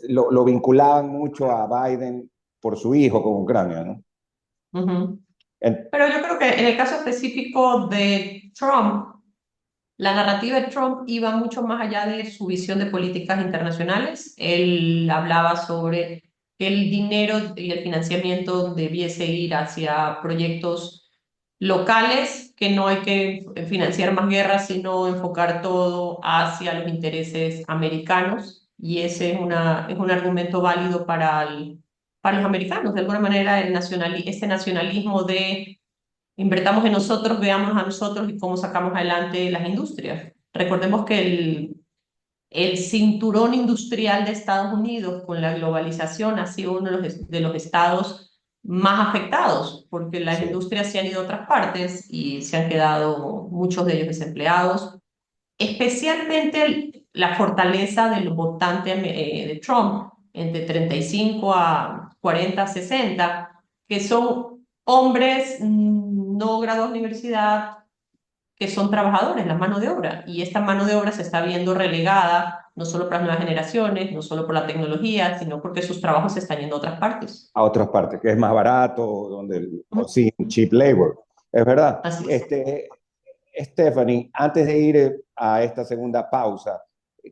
lo vinculaban mucho a Biden por su hijo con Ucrania, ¿no? Ujú. En- Pero yo creo que en el caso específico de Trump, la narrativa de Trump iba mucho más allá de su visión de políticas internacionales. Él hablaba sobre que el dinero y el financiamiento debiese ir hacia proyectos locales, que no hay que financiar más guerras, sino enfocar todo hacia los intereses americanos. Y ese es un argumento válido para los americanos. De alguna manera, ese nacionalismo de invertamos en nosotros, veamos a nosotros y cómo sacamos adelante las industrias. Recordemos que el cinturón industrial de Estados Unidos con la globalización ha sido uno de los estados más afectados, porque las sí, industrias se han ido a otras partes y se han quedado muchos de ellos desempleados, especialmente la fortaleza del votante de Trump, entre 35 a 40, 60, que son hombres no graduados de universidad, que son trabajadores, la mano de obra, y esta mano de obra se está viendo relegada no solo por las nuevas generaciones, no solo por la tecnología, sino porque sus trabajos se están yendo a otras partes. a otras partes, que es más barato, donde Ujú. sí, cheap labor. Es verdad. Así es. Stephanie, antes de ir a esta segunda pausa,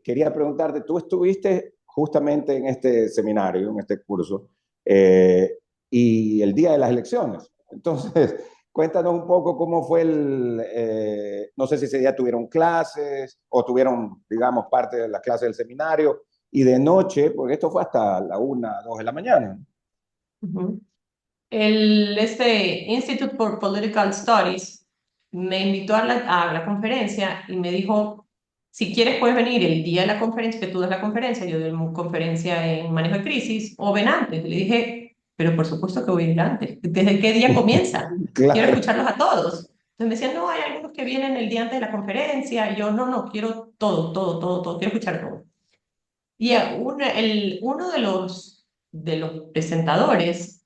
quería preguntarte, tú estuviste justamente en este seminario, en este curso, eh, y el día de las elecciones. Entonces, cuéntanos un poco cómo fue no sé si ese día tuvieron clases o tuvieron, digamos, parte de las clases del seminario, y de noche, porque esto fue hasta la 1, 2 de la mañana. Ujú. Este Institute for Political Studies me invitó a la conferencia y me dijo, si quieres puedes venir el día de la conferencia, que tú das la conferencia, yo doy una conferencia en manejo de crisis, o ven antes. Le dije, pero por supuesto que voy a ir antes. ¿Desde qué día comienza? Quiero Claro. escucharlos a todos. Entonces me decían, no, hay algunos que vienen el día antes de la conferencia. Y yo, no, no, quiero todo, todo, todo, todo, quiero escuchar todo. Y uno de los presentadores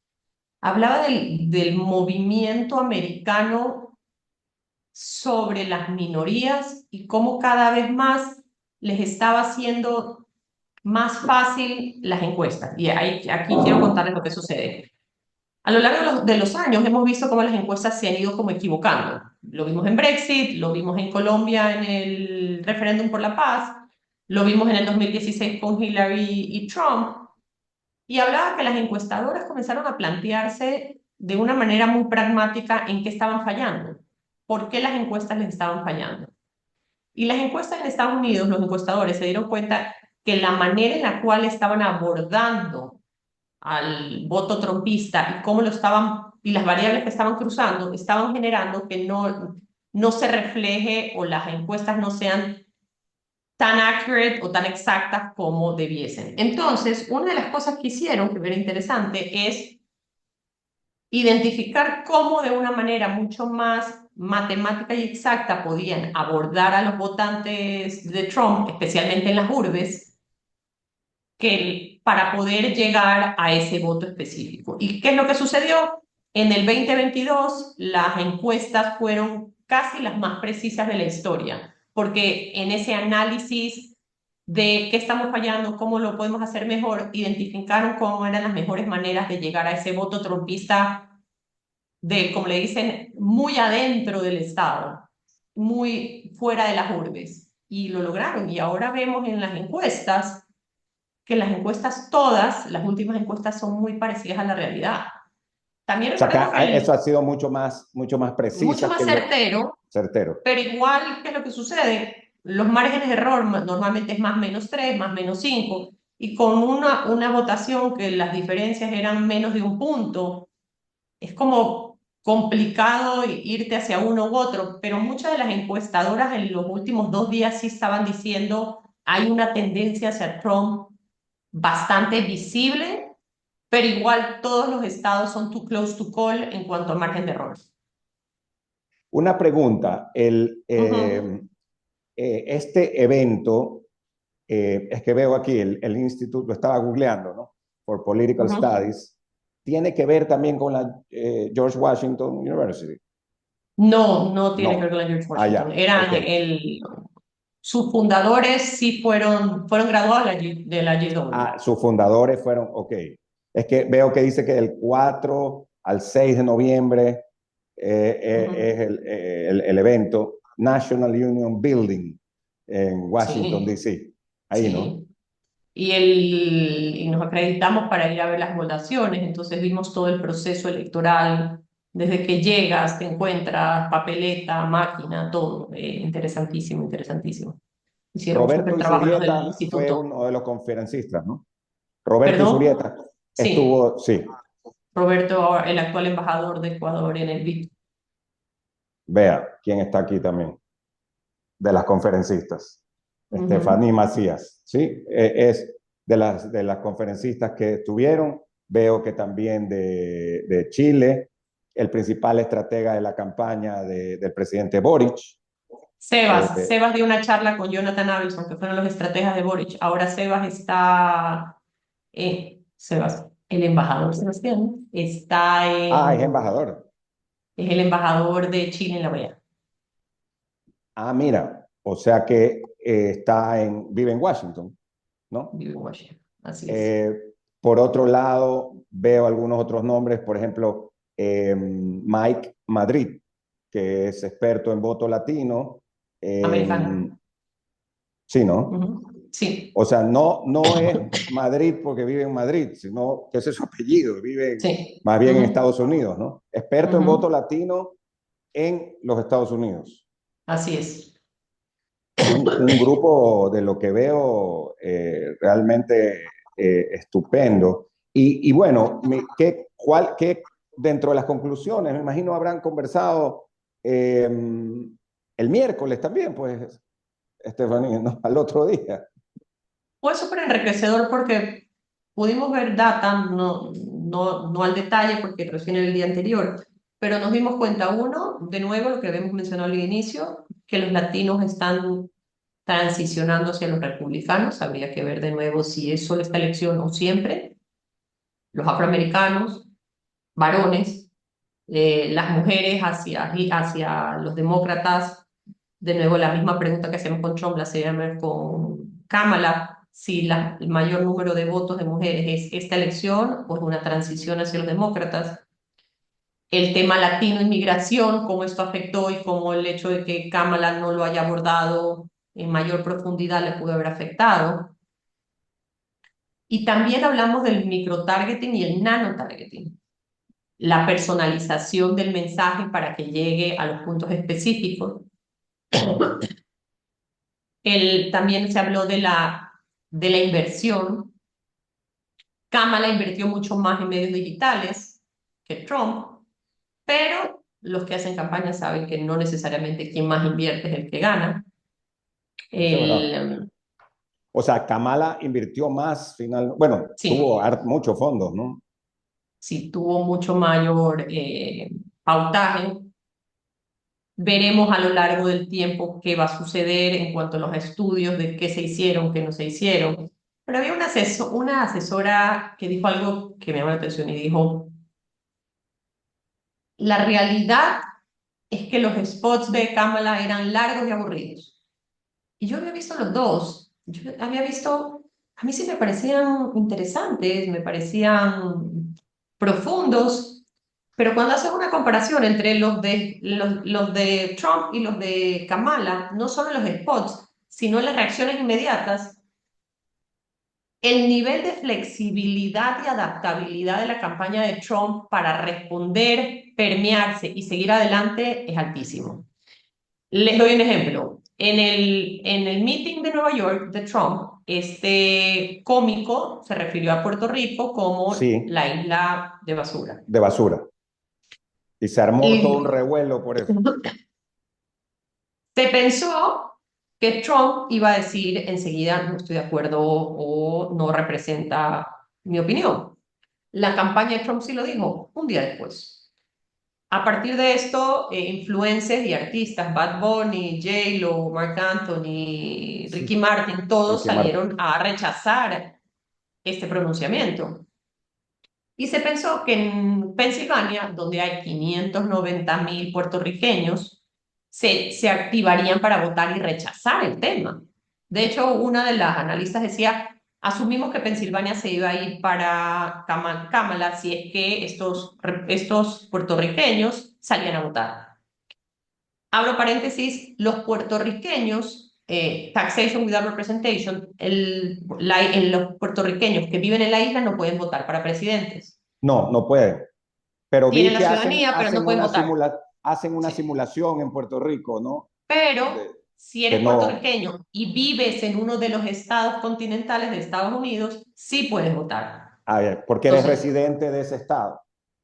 hablaba del movimiento americano sobre las minorías y cómo cada vez más les estaba haciendo más fácil las encuestas. Y aquí quiero contarles lo que sucede. A lo largo de los años hemos visto cómo las encuestas se han ido como equivocando. Lo vimos en Brexit, lo vimos en Colombia en el referéndum por la paz, lo vimos en el 2016 con Hillary y Trump, y hablaba que las encuestadoras comenzaron a plantearse de una manera muy pragmática en qué estaban fallando, por qué las encuestas les estaban fallando. Y las encuestas en Estados Unidos, los encuestadores se dieron cuenta que la manera en la cual estaban abordando al voto trumpista y cómo lo estaban, y las variables que estaban cruzando, estaban generando que no se refleje o las encuestas no sean tan accurate o tan exactas como debiesen. Entonces, una de las cosas que hicieron, que era interesante, es identificar cómo de una manera mucho más matemática y exacta podían abordar a los votantes de Trump, especialmente en las urbes, para poder llegar a ese voto específico. ¿Y qué es lo que sucedió? En el 2022, las encuestas fueron casi las más precisas de la historia, porque en ese análisis de qué estamos fallando, cómo lo podemos hacer mejor, identificaron cómo eran las mejores maneras de llegar a ese voto trumpista como le dicen, muy adentro del Estado, muy fuera de las urbes. Y lo lograron. Y ahora vemos en las encuestas que las encuestas todas, las últimas encuestas son muy parecidas a la realidad. También O sea, recordemos que eso ha sido mucho más mucho precisa más que lo certero, certero. pero igual, ¿qué es lo que sucede? Los márgenes de error normalmente es más menos 3 más menos 5 y con una votación que las diferencias eran menos de un punto, es como complicado irte hacia uno u otro, pero muchas de las encuestadoras en los últimos 2 días sí estaban diciendo hay una tendencia hacia Trump bastante visible, pero igual todos los estados son too close to call en cuanto a margen de error. Una pregunta, este evento, es que veo aquí el instituto, lo estaba googleando, ¿no? For Political Studies, tiene que ver también con la George Washington University. No tiene que ver No. con la George Ah, Washington. ya. Eran Ok. sus fundadores sí fueron graduados de la GW. Ah, sus fundadores fueron, ok. Es que veo que dice que del 4 al 6 de noviembre es el evento National Union Building en Washington, Sí, D.C. Ahí, ¿no? sí. Y nos acreditamos para ir a ver las votaciones, entonces vimos todo el proceso electoral, desde que llegas, te encuentras, papeleta, máquina, todo. Interesantísimo, interesantísimo. Hicieron un Roberto súper trabajo los del Isurieta fue instituto. uno de los conferencistas, ¿no? Roberto ¿Perdón? Isurieta Sí, estuvo, sí, Roberto, el actual embajador de Ecuador en el BID. vea quién está aquí también, de las conferencistas. Estefanía Macías, ¿sí? Es de las conferencistas que estuvieron. Veo que también de Chile, el principal estratega de la campaña del presidente Boric. Sebas dio una charla con Jonathan Adelson, que fueron los estrategas de Boric. Ahora Sebas está, Sebas, el embajador Sebastián, está Es embajador. es el embajador de Chile en la OEA. Mira, o sea que vive en Washington, ¿no? Vive en Washington, así es. Por otro lado, veo algunos otros nombres, por ejemplo, Mike Madrid, que es experto en voto latino. Americano. Sí, ¿no? Sí, O sea, no es Madrid porque vive en Madrid, sino que ese es su apellido, vive sí. más bien en Estados Unidos, ¿no? Experto en voto latino en los Estados Unidos. Así es. Un grupo de lo que veo realmente estupendo. Y bueno, ¿qué dentro de las conclusiones, me imagino habrán conversado el miércoles también, pues, Estefanía, ¿no? Al otro día. Fue súper enriquecedor porque pudimos ver data, no al detalle porque recién el día anterior, pero nos dimos cuenta, uno, de nuevo, lo que habíamos mencionado al inicio, que los latinos están transicionando hacia los republicanos. Habría que ver de nuevo si es solo esta elección o siempre. Los afroamericanos, varones, las mujeres hacia los demócratas. De nuevo, la misma pregunta que hacemos con Trump, la hacemos con Kamala, si el mayor número de votos de mujeres es esta elección o es una transición hacia los demócratas. El tema latino, inmigración, cómo esto afectó y cómo el hecho de que Kamala no lo haya abordado en mayor profundidad le pudo haber afectado. Y también hablamos del microtargeting y el nanotargeting, la personalización del mensaje para que llegue a los puntos específicos. También se habló de la inversión. Kamala invirtió mucho más en medios digitales que Trump, pero los que hacen campaña saben que no necesariamente quien más invierte es el que gana. Eso es verdad. O sea, Kamala invirtió más, bueno, Sí, tuvo muchos fondos, ¿no? sí, tuvo mucho mayor pautaje. Veremos a lo largo del tiempo qué va a suceder en cuanto a los estudios de qué se hicieron, qué no se hicieron. Pero había una asesora que dijo algo que me llamó la atención y dijo, la realidad es que los spots de Kamala eran largos y aburridos. Y yo había visto los dos. Yo había visto, a mí sí me parecían interesantes, me parecían profundos, pero cuando haces una comparación entre los de Trump y los de Kamala, no solo los spots, sino las reacciones inmediatas, el nivel de flexibilidad y adaptabilidad de la campaña de Trump para responder, permearse y seguir adelante es altísimo. Les doy un ejemplo. En el meeting de Nueva York de Trump, este cómico se refirió a Puerto Rico como Sí, la isla de basura. de basura. Y se armó todo un Y revuelo por eso. se pensó que Trump iba a decir enseguida, no estoy de acuerdo o no representa mi opinión. La campaña de Trump sí lo dijo un día después. A partir de esto, influencers y artistas, Bad Bunny, J-Lo, Marc Anthony, Ricky Martin, todos Ricky Martin. salieron a rechazar este pronunciamiento. Y se pensó que en Pensilvania, donde hay 590.000 puertorriqueños, se activarían para votar y rechazar el tema. De hecho, una de las analistas decía, asumimos que Pensilvania se iba a ir para Kamala si es que estos puertorriqueños salían a votar. Abro paréntesis, los puertorriqueños, Taxation Without Representation, los puertorriqueños que viven en la isla no pueden votar para presidentes. No, no pueden. Pero Tienen vi la que ciudadanía, pero no pueden votar. hacen una Sí. simulación en Puerto Rico, ¿no? Pero De- si que eres no, puertorriqueño y vives en uno de los estados continentales de Estados Unidos, sí puedes votar. a ver, porque eres Entonces, residente de ese estado.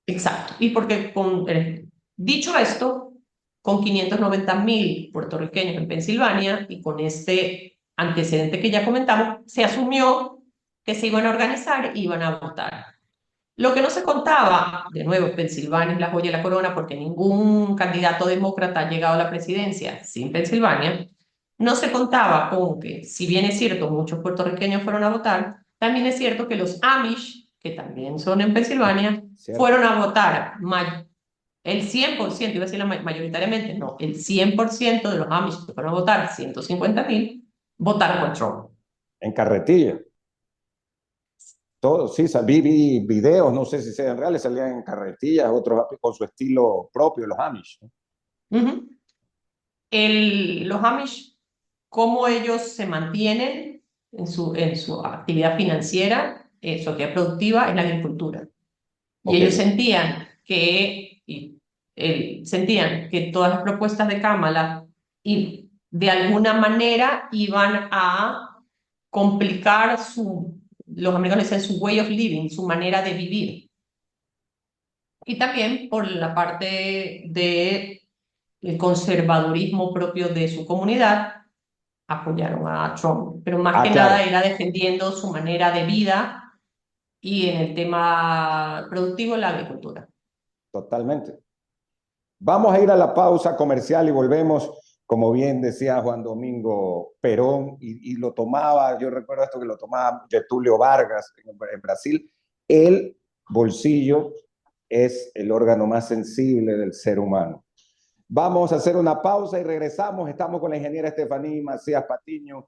exacto. Y porque, dicho esto, con 590.000 puertorriqueños en Pensilvania y con este antecedente que ya comentamos, se asumió que se iban a organizar y iban a votar. Lo que no se contaba, de nuevo, Pensilvania es la joya de la corona porque ningún candidato demócrata ha llegado a la presidencia sin Pensilvania, no se contaba con que, si bien es cierto, muchos puertorriqueños fueron a votar, también es cierto que los Amish, que también son en Pensilvania, ¿Cierto? fueron a votar. El 100%, iba a decir mayoritariamente, no, el 100% de los Amish que fueron a votar, 150.000, votaron por Trump. En carretilla. Todos, sí, vi videos, no sé si sean reales, salían en carretillas, otros con su estilo propio, los Amish, ¿no? Ujú. Los Amish, cómo ellos se mantienen en su actividad financiera, su actividad productiva, es la agricultura. Y Ok. ellos sentían que todas las propuestas de Kamala y de alguna manera iban a complicar los americanos dicen su way of living, su manera de vivir. Y también por la parte de el conservadurismo propio de su comunidad, apoyaron a Trump, pero más Ah, que nada claro, era defendiendo su manera de vida y en el tema productivo la agricultura. totalmente. Vamos a ir a la pausa comercial y volvemos, como bien decía Juan Domingo Perón, y lo tomaba, yo recuerdo esto que lo tomaba Getúlio Vargas en Brasil, el bolsillo es el órgano más sensible del ser humano. Vamos a hacer una pausa y regresamos. Estamos con la ingeniera Estefanía Macías Patiño,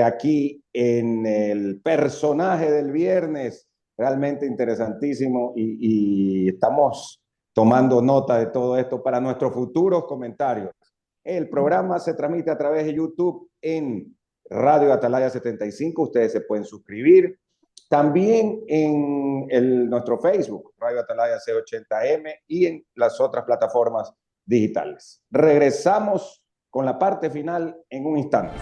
aquí en el personaje del viernes, realmente interesantísimo, y estamos tomando nota de todo esto para nuestros futuros comentarios. El programa se transmite a través de YouTube en Radio Atalaya 75. Ustedes se pueden suscribir. También en nuestro Facebook, Radio Atalaya C80M, y en las otras plataformas digitales. Regresamos con la parte final en un instante.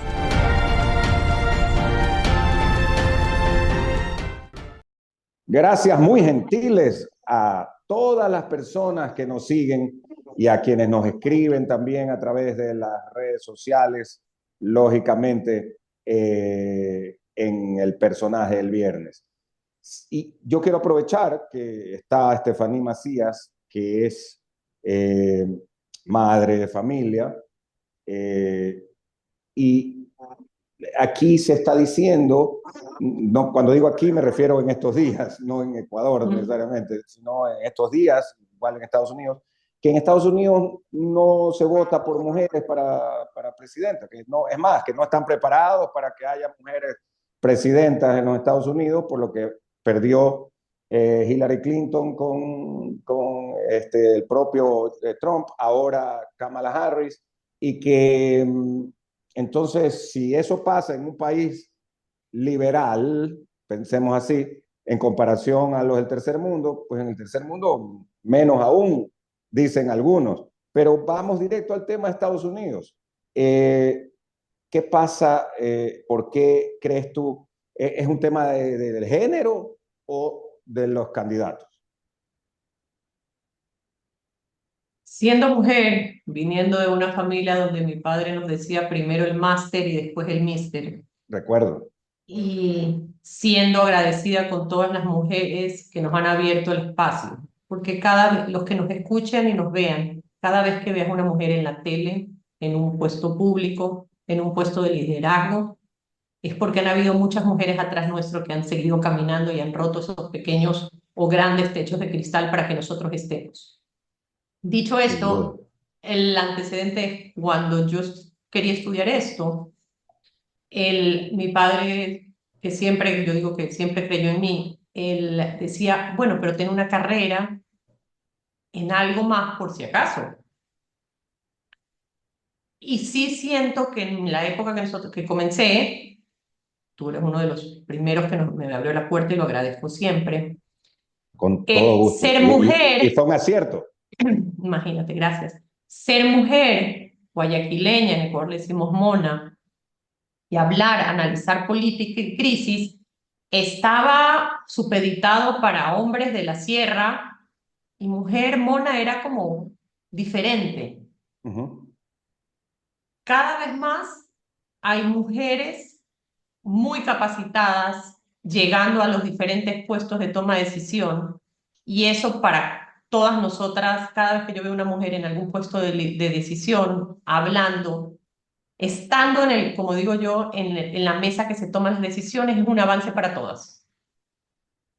Gracias muy gentiles a todas las personas que nos siguen y a quienes nos escriben también a través de las redes sociales, lógicamente, en el personaje del viernes. Y yo quiero aprovechar que está Estefanía Macías, que es madre de familia, y aquí se está diciendo, no, cuando digo aquí me refiero en estos días, no en Ecuador necesariamente, sino en estos días, igual en Estados Unidos, que en Estados Unidos no se vota por mujeres para presidenta, que no, es más, que no están preparados para que haya mujeres presidentas en los Estados Unidos, por lo que perdió Hillary Clinton con el propio Trump, ahora Kamala Harris, y que entonces si eso pasa en un país liberal, pensemos así, en comparación a los del tercer mundo, pues en el tercer mundo menos aún, dicen algunos. Pero vamos directo al tema de Estados Unidos. ¿Qué pasa? ¿Por qué crees tú? ¿Es un tema del género o de los candidatos? Siendo mujer, viniendo de una familia donde mi padre nos decía primero el máster y después el mister, Recuerdo. y siendo agradecida con todas las mujeres que nos han abierto el espacio, porque los que nos escuchan y nos vean, cada vez que veas una mujer en la tele, en un puesto público, en un puesto de liderazgo, es porque han habido muchas mujeres atrás nuestro que han seguido caminando y han roto esos pequeños o grandes techos de cristal para que nosotros estemos. Dicho esto, el antecedente, cuando yo quería estudiar esto, mi padre, que siempre, yo digo que siempre creyó en mí, él decía, bueno, pero ten una carrera en algo más por si acaso. Y sí siento que en la época que comencé, tú eres uno de los primeros que me abrió la puerta y lo agradezco siempre. Con todo gusto. Ser mujer... Y fue un acierto. Imagínate, gracias. Ser mujer guayaquileña, en Ecuador le decimos mona, y hablar, analizar política y crisis, estaba supeditado para hombres de la sierra, y mujer mona era como diferente. Cada vez más hay mujeres muy capacitadas llegando a los diferentes puestos de toma de decisión, y eso para todas nosotras, cada vez que yo veo una mujer en algún puesto de decisión, hablando, estando como digo yo, en la mesa que se toman las decisiones, es un avance para todas.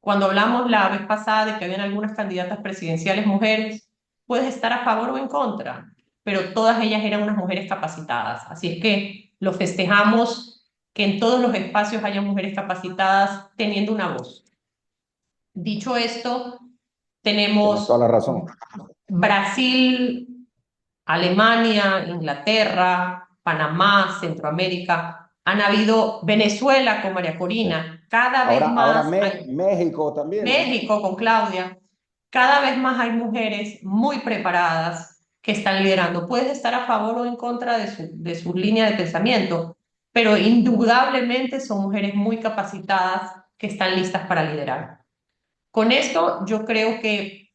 Cuando hablamos la vez pasada de que habían algunas candidatas presidenciales mujeres, puedes estar a favor o en contra, pero todas ellas eran unas mujeres capacitadas. Así es que lo festejamos, que en todos los espacios haya mujeres capacitadas teniendo una voz. Dicho esto, tenemos toda la razón. Brasil, Alemania, Inglaterra, Panamá, Centroamérica, han habido Venezuela con María Corina, cada vez más... Ahora México también. México con Claudia, cada vez más hay mujeres muy preparadas que están liderando. Puedes estar a favor o en contra de su línea de pensamiento, pero indudablemente son mujeres muy capacitadas que están listas para liderar. Con esto yo creo que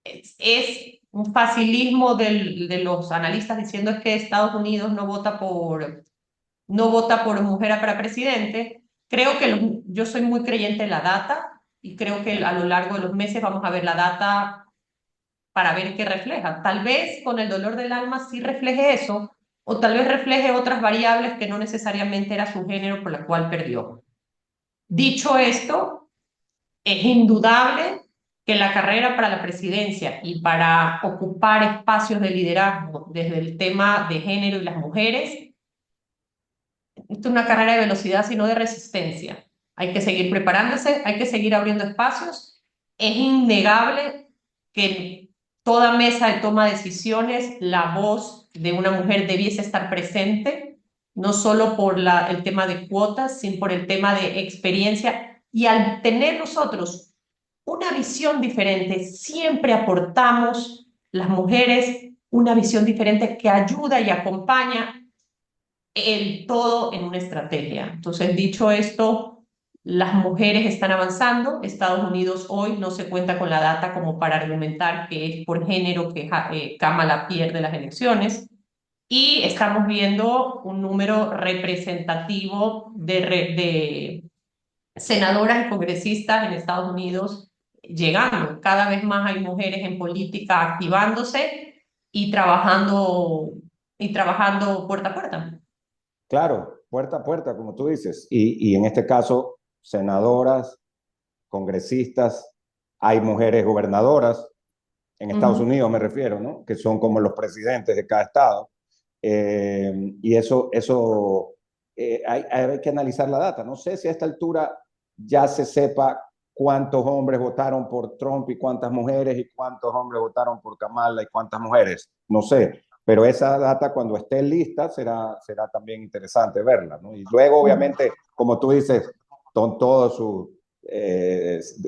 es un facilismo de los analistas diciendo es que Estados Unidos no vota por mujer para presidente. Creo que yo soy muy creyente en la data y creo que a lo largo de los meses vamos a ver la data para ver qué refleja. Tal vez con el dolor del alma sí refleje eso, o tal vez refleje otras variables que no necesariamente era su género por la cual perdió. Dicho esto, es indudable que la carrera para la presidencia y para ocupar espacios de liderazgo desde el tema de género y las mujeres, esto es una carrera de velocidad, sino de resistencia. Hay que seguir preparándose, hay que seguir abriendo espacios. Es innegable que en toda mesa de toma de decisiones la voz de una mujer debiese estar presente, no solo por el tema de cuotas, sino por el tema de experiencia. Y al tener nosotros una visión diferente, siempre aportamos las mujeres una visión diferente que ayuda y acompaña el todo en una estrategia. Entonces, dicho esto, las mujeres están avanzando. Estados Unidos hoy no se cuenta con la data como para argumentar que es por género que Kamala pierde las elecciones. Y estamos viendo un número representativo de senadoras y congresistas en Estados Unidos llegando. Cada vez más hay mujeres en política activándose y trabajando puerta a puerta. Claro, puerta a puerta, como tú dices. Y en este caso, senadoras, congresistas, hay mujeres gobernadoras, en Estados Unidos me refiero, ¿no? Que son como los presidentes de cada estado. Y hay que analizar la data. No sé si a esta altura ya se sepa cuántos hombres votaron por Trump y cuántas mujeres, y cuántos hombres votaron por Kamala y cuántas mujeres. No sé, pero esa data cuando esté lista será también interesante verla, ¿no? Y luego, obviamente, como tú dices, con todas sus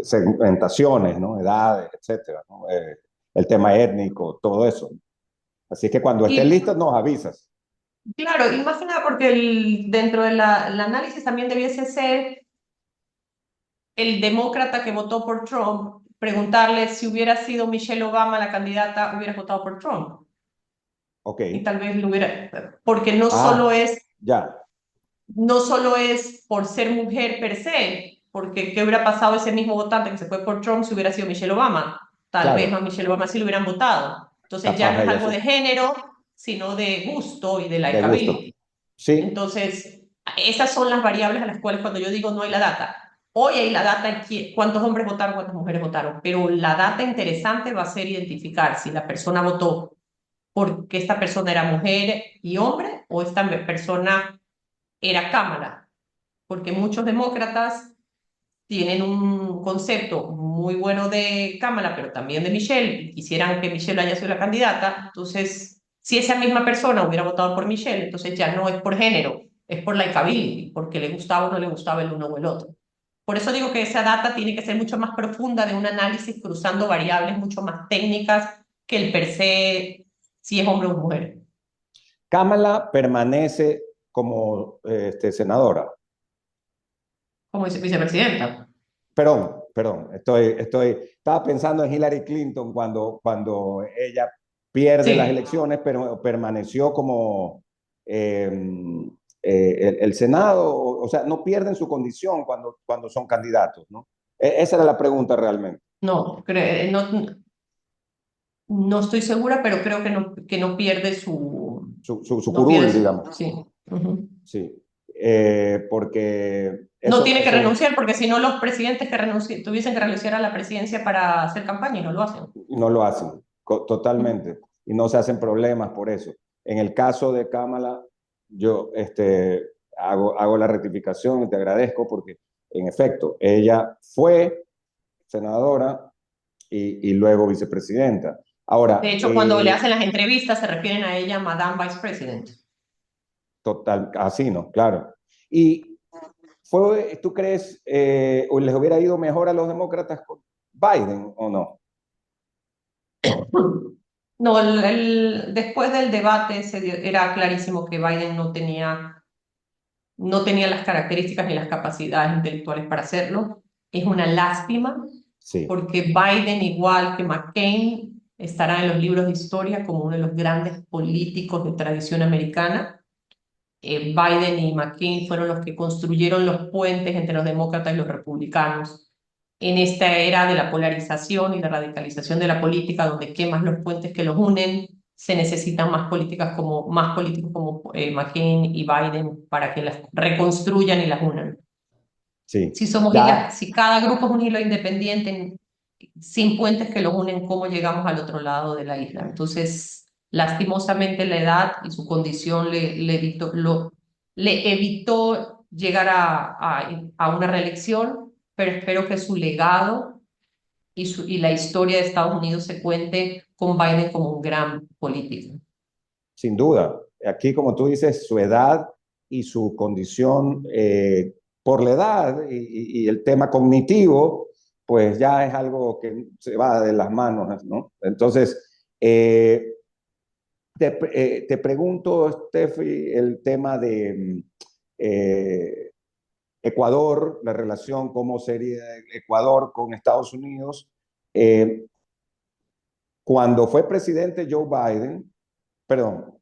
segmentaciones, ¿no? Edades, etcétera, ¿no? El tema étnico, todo eso. Así que cuando estés lista nos avisas. Claro, y más que nada porque dentro del análisis también debiese ser el demócrata que votó por Trump, preguntarle si hubiera sido Michelle Obama la candidata, hubiera votado por Trump. Ok. Y tal vez lo hubiera, porque no ya. no solo es por ser mujer per se, porque ¿qué hubiera pasado ese mismo votante que se fue por Trump si hubiera sido Michelle Obama? Tal vez a Michelle Obama sí lo hubieran votado. Entonces ya no es algo de género, sino de gusto y de likability. Sí. Entonces, esas son las variables a las cuales cuando yo digo no hay la data. Hoy hay la data en cuántos hombres votaron, cuántas mujeres votaron, pero la data interesante va a ser identificar si la persona votó porque esta persona era mujer y hombre o esta persona era Cámara, porque muchos demócratas tienen un concepto muy bueno de Cámara, pero también de Michelle, y quisieran que Michelle haya sido la candidata. Entonces, si esa misma persona hubiera votado por Michelle, entonces ya no es por género, es por likability, porque le gustaba o no le gustaba el uno o el otro. Por eso digo que esa data tiene que ser mucho más profunda, de un análisis cruzando variables mucho más técnicas que el per se, si es hombre o mujer. Kamala permanece como senadora. Como vicepresidenta. Perdón, estaba pensando en Hillary Clinton cuando ella pierde las elecciones, pero permaneció como el Senado, o sea, no pierden su condición cuando son candidatos, ¿no? Esa era la pregunta realmente. No, no estoy segura, pero creo que no pierde su no curul, pierde digamos. Sí. Sí. Porque no tiene que renunciar, porque si no los presidentes que tuviesen que renunciar a la presidencia para hacer campaña y no lo hacen. No lo hacen, totalmente. Y no se hacen problemas por eso. En el caso de Kamala, yo hago la rectificación y te agradezco porque, en efecto, ella fue senadora y luego vicepresidenta. Ahora, de hecho, cuando le hacen las entrevistas se refieren a ella Madame Vice President. Total, así, ¿no? Claro. Y ¿tú crees o les hubiera ido mejor a los demócratas con Biden o no? No, después del debate era clarísimo que Biden no tenía las características ni las capacidades intelectuales para hacerlo. Es una lástima, porque Biden, igual que McCain, estará en los libros de historia como uno de los grandes políticos de tradición americana. Biden y McCain fueron los que construyeron los puentes entre los demócratas y los republicanos en esta era de la polarización y la radicalización de la política, donde quemas los puentes que los unen, se necesitan más políticos como McCain y Biden para que las reconstruyan y las unan. Sí. Si cada grupo es un hilo independiente, sin puentes que los unen, ¿cómo llegamos al otro lado de la isla? Entonces, lastimosamente la edad y su condición le evitó llegar a una reelección, pero espero que su legado y la historia de Estados Unidos se cuente con Biden como un gran político. Sin duda. Aquí, como tú dices, su edad y su condición por la edad y el tema cognitivo, pues ya es algo que se va de las manos, ¿no? Entonces, te pregunto, Steffi, el tema de Ecuador, la relación, cómo sería Ecuador con Estados Unidos. Cuando fue presidente Joe Biden, perdón,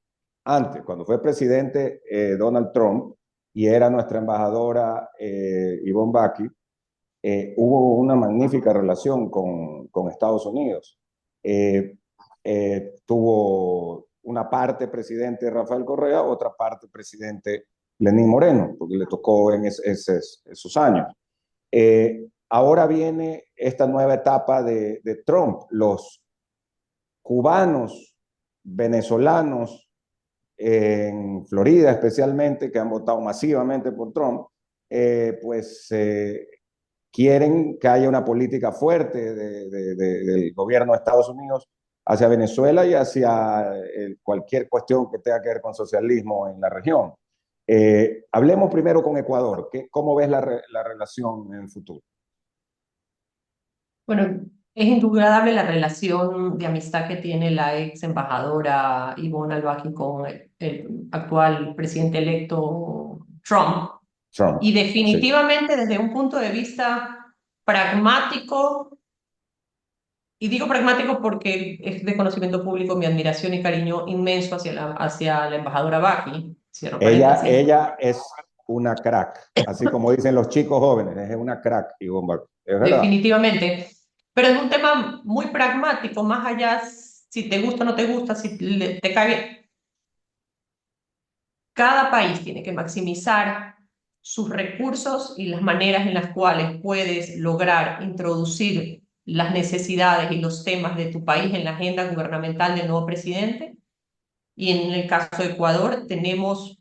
antes, cuando fue presidente Donald Trump y era nuestra embajadora Yvonne Baki, hubo una magnífica relación con Estados Unidos. Tuvo una parte presidente Rafael Correa, otra parte presidente Lenín Moreno, porque le tocó en esos años. Ahora viene esta nueva etapa de Trump. Los cubanos, venezolanos, en Florida especialmente, que han votado masivamente por Trump, pues quieren que haya una política fuerte del gobierno de Estados Unidos hacia Venezuela y hacia cualquier cuestión que tenga que ver con socialismo en la región. Hablemos primero con Ecuador. ¿Cómo ves la relación en el futuro? Bueno, es indudable la relación de amistad que tiene la ex embajadora Ivonne Albaki con el actual presidente electo Trump. Y Trump, sí. definitivamente desde un punto de vista pragmático, y digo pragmático porque es de conocimiento público mi admiración y cariño inmenso hacia la embajadora Baki. Cierro paréntesis. Ella es una crack, así como dicen los chicos jóvenes, es una crack, Ivonne Baki. Es verdad. Definitivamente. Pero es un tema muy pragmático, más allá si te gusta o no te gusta, si te cae bien. Cada país tiene que maximizar sus recursos y las maneras en las cuales puedes lograr introducir las necesidades y los temas de tu país en la agenda gubernamental del nuevo presidente. Y en el caso de Ecuador tenemos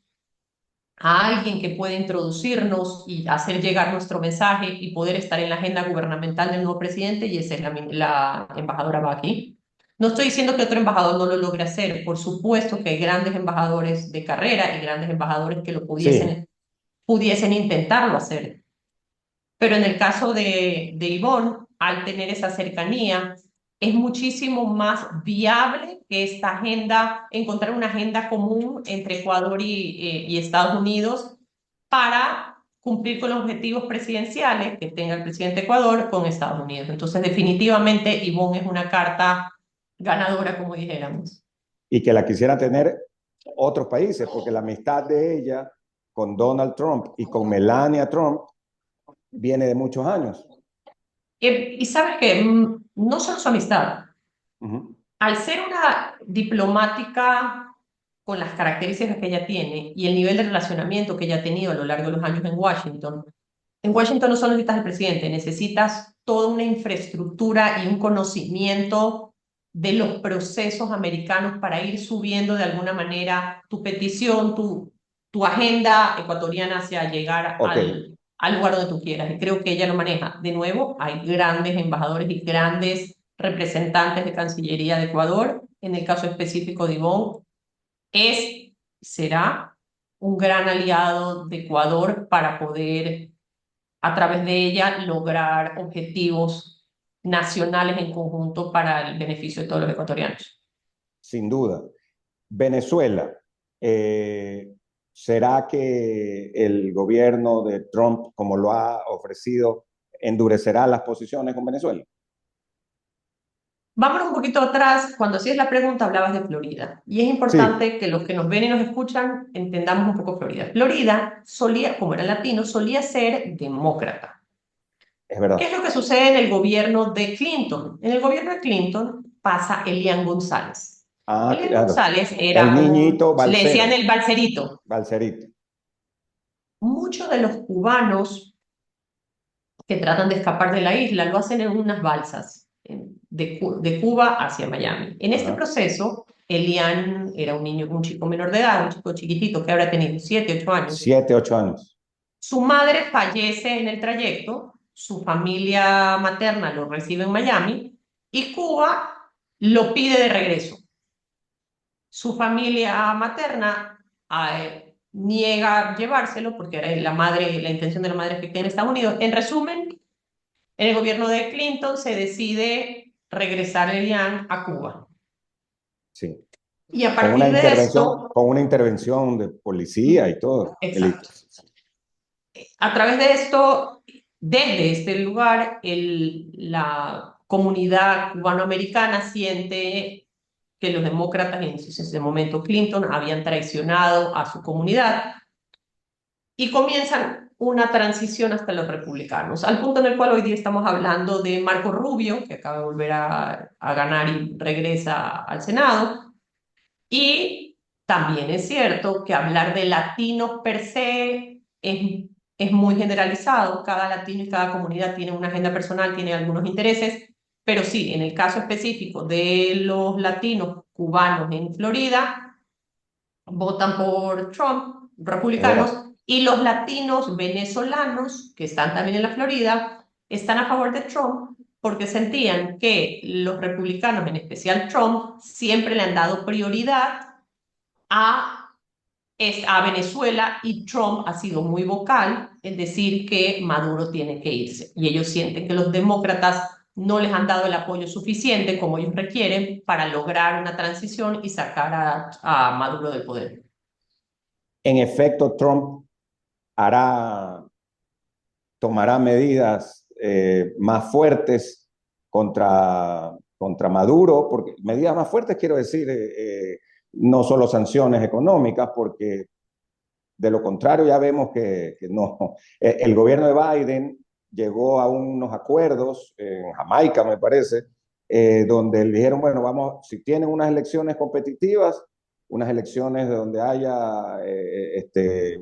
a alguien que puede introducirnos y hacer llegar nuestro mensaje y poder estar en la agenda gubernamental del nuevo presidente, y esa es la embajadora Baki. No estoy diciendo que otro embajador no lo logre hacer, por supuesto que hay grandes embajadores de carrera y grandes embajadores que lo pudiesen intentarlo hacer. Pero en el caso de Ivonne, al tener esa cercanía, es muchísimo más viable que esta agenda, encontrar una agenda común entre Ecuador y Estados Unidos para cumplir con los objetivos presidenciales que tenga el presidente de Ecuador con Estados Unidos. Entonces, definitivamente, Ivonne es una carta ganadora, como dijéramos. Y que la quisiera tener otros países, porque la amistad de ella con Donald Trump y con Melania Trump viene de muchos años. Y sabes que no solo su amistad. Al ser una diplomática con las características que ella tiene y el nivel de relacionamiento que ella ha tenido a lo largo de los años en Washington no solo necesitas al presidente, necesitas toda una infraestructura y un conocimiento de los procesos americanos para ir subiendo de alguna manera tu petición, tu agenda ecuatoriana hacia llegar al lugar donde tú quieras. Y creo que ella lo maneja. De nuevo, hay grandes embajadores y grandes representantes de Cancillería de Ecuador. En el caso específico de Ivonne, será un gran aliado de Ecuador para poder, a través de ella, lograr objetivos nacionales en conjunto para el beneficio de todos los ecuatorianos. Sin duda. Venezuela, ¿será que el gobierno de Trump, como lo ha ofrecido, endurecerá las posiciones con Venezuela? Vámonos un poquito atrás. Cuando hacías la pregunta hablabas de Florida. Y es importante que los que nos ven y nos escuchan entendamos un poco Florida. Florida solía, como era latino, solía ser demócrata. Es verdad. ¿Qué es lo que sucede en el gobierno de Clinton? En el gobierno de Clinton pasa Elian González. Elian González era el niñito le decían el balserito. Balserito. Muchos de los cubanos que tratan de escapar de la isla lo hacen en unas balsas. de Cuba hacia Miami. En este proceso, Elian era un niño, un chico menor de edad, un chico chiquitito que habrá tenido 7, 8 años. 7, 8 años. Su madre fallece en el trayecto, su familia materna lo recibe en Miami y Cuba lo pide de regreso. Su familia materna niega llevárselo porque era la intención de la madre que quede en Estados Unidos. En resumen, en el gobierno de Clinton se decide regresar a Elian a Cuba. Sí. Y a partir de esto, con una intervención de policía y todo. Exacto. A través de esto, desde este lugar, la comunidad cubanoamericana siente que los demócratas, en ese momento Clinton, habían traicionado a su comunidad y comienzan una transición hasta los republicanos, al punto en el cual hoy día estamos hablando de Marco Rubio, que acaba de volver a ganar y regresa al Senado, y también es cierto que hablar de latinos per se es muy generalizado, cada latino y cada comunidad tiene una agenda personal, tiene algunos intereses, pero sí, en el caso específico de los latinos cubanos en Florida, votan por Trump, republicanos, y los latinos venezolanos, que están también en la Florida, están a favor de Trump porque sentían que los republicanos, en especial Trump, siempre le han dado prioridad a Venezuela y Trump ha sido muy vocal en decir que Maduro tiene que irse. Y ellos sienten que los demócratas no les han dado el apoyo suficiente como ellos requieren para lograr una transición y sacar a Maduro del poder. En efecto, Trump tomará medidas más fuertes contra Maduro, porque medidas más fuertes quiero decir no solo sanciones económicas, porque de lo contrario ya vemos que no. El gobierno de Biden llegó a unos acuerdos en Jamaica, me parece, donde le dijeron, bueno, si tienen unas elecciones competitivas, unas elecciones donde haya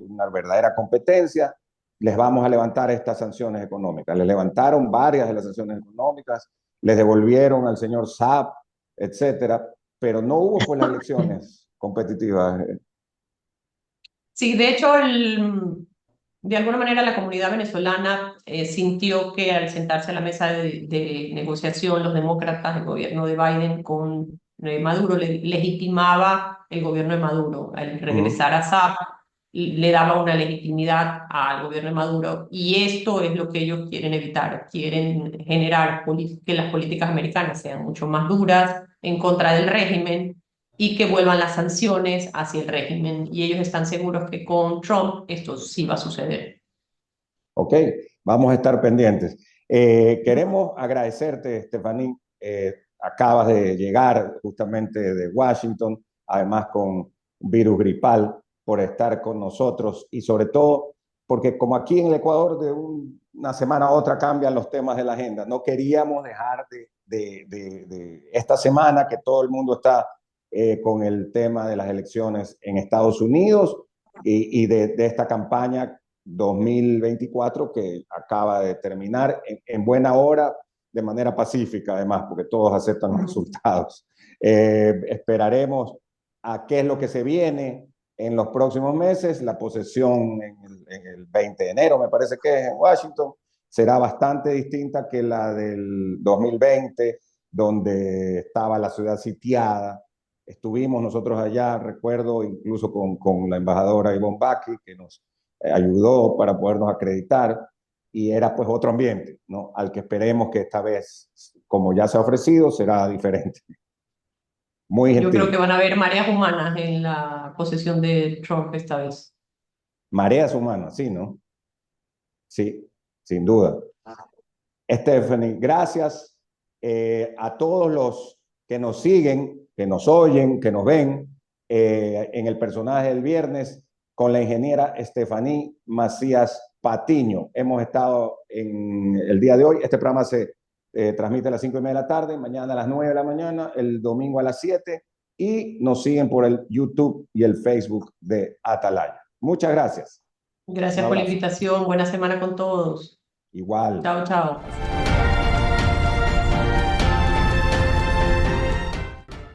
una verdadera competencia, les vamos a levantar estas sanciones económicas. Les levantaron varias de las sanciones económicas, les devolvieron al señor Saab, etcétera, pero no hubo pues las elecciones competitivas. Sí, de hecho, de alguna manera la comunidad venezolana sintió que al sentarse a la mesa de negociación, los demócratas, el gobierno de Biden con Maduro, legitimaba el gobierno de Maduro. Al regresar a Saab, le daba una legitimidad al gobierno de Maduro, y esto es lo que ellos quieren evitar. Quieren generar que las políticas americanas sean mucho más duras en contra del régimen y que vuelvan las sanciones hacia el régimen. Y ellos están seguros que con Trump esto sí va a suceder. Ok, vamos a estar pendientes. Queremos agradecerte, Estefaní. Acabas de llegar justamente de Washington, además con virus gripal, por estar con nosotros y sobre todo porque como aquí en el Ecuador de una semana a otra cambian los temas de la agenda, no queríamos dejar de esta semana que todo el mundo está con el tema de las elecciones en Estados Unidos y de esta campaña 2024 que acaba de terminar en buena hora, de manera pacífica además, porque todos aceptan los resultados. Esperaremos a qué es lo que se viene en los próximos meses. La posesión en el 20 de enero, me parece que es en Washington, será bastante distinta que la del 2020, donde estaba la ciudad sitiada. Estuvimos nosotros allá, recuerdo, incluso con la embajadora Ivonne Baki, que nos ayudó para podernos acreditar, y era pues otro ambiente, ¿no? Al que esperemos que esta vez, como ya se ha ofrecido, será diferente. Muy gentil. Yo creo que van a haber mareas humanas en la posesión de Trump esta vez. Mareas humanas, sí, ¿no? Sí, sin duda. Stephanie, gracias a todos los que nos siguen, que nos oyen, que nos ven en el personaje del viernes con la ingeniera Estefaní Macías Patiño. Hemos estado en el día de hoy. Este programa se transmite a las 5:30 de la tarde, mañana a las 9 de la mañana, el domingo a las 7, y nos siguen por el YouTube y el Facebook de Atalaya. Muchas gracias. Gracias por la invitación. Buena semana con todos. Igual. Chao, chao.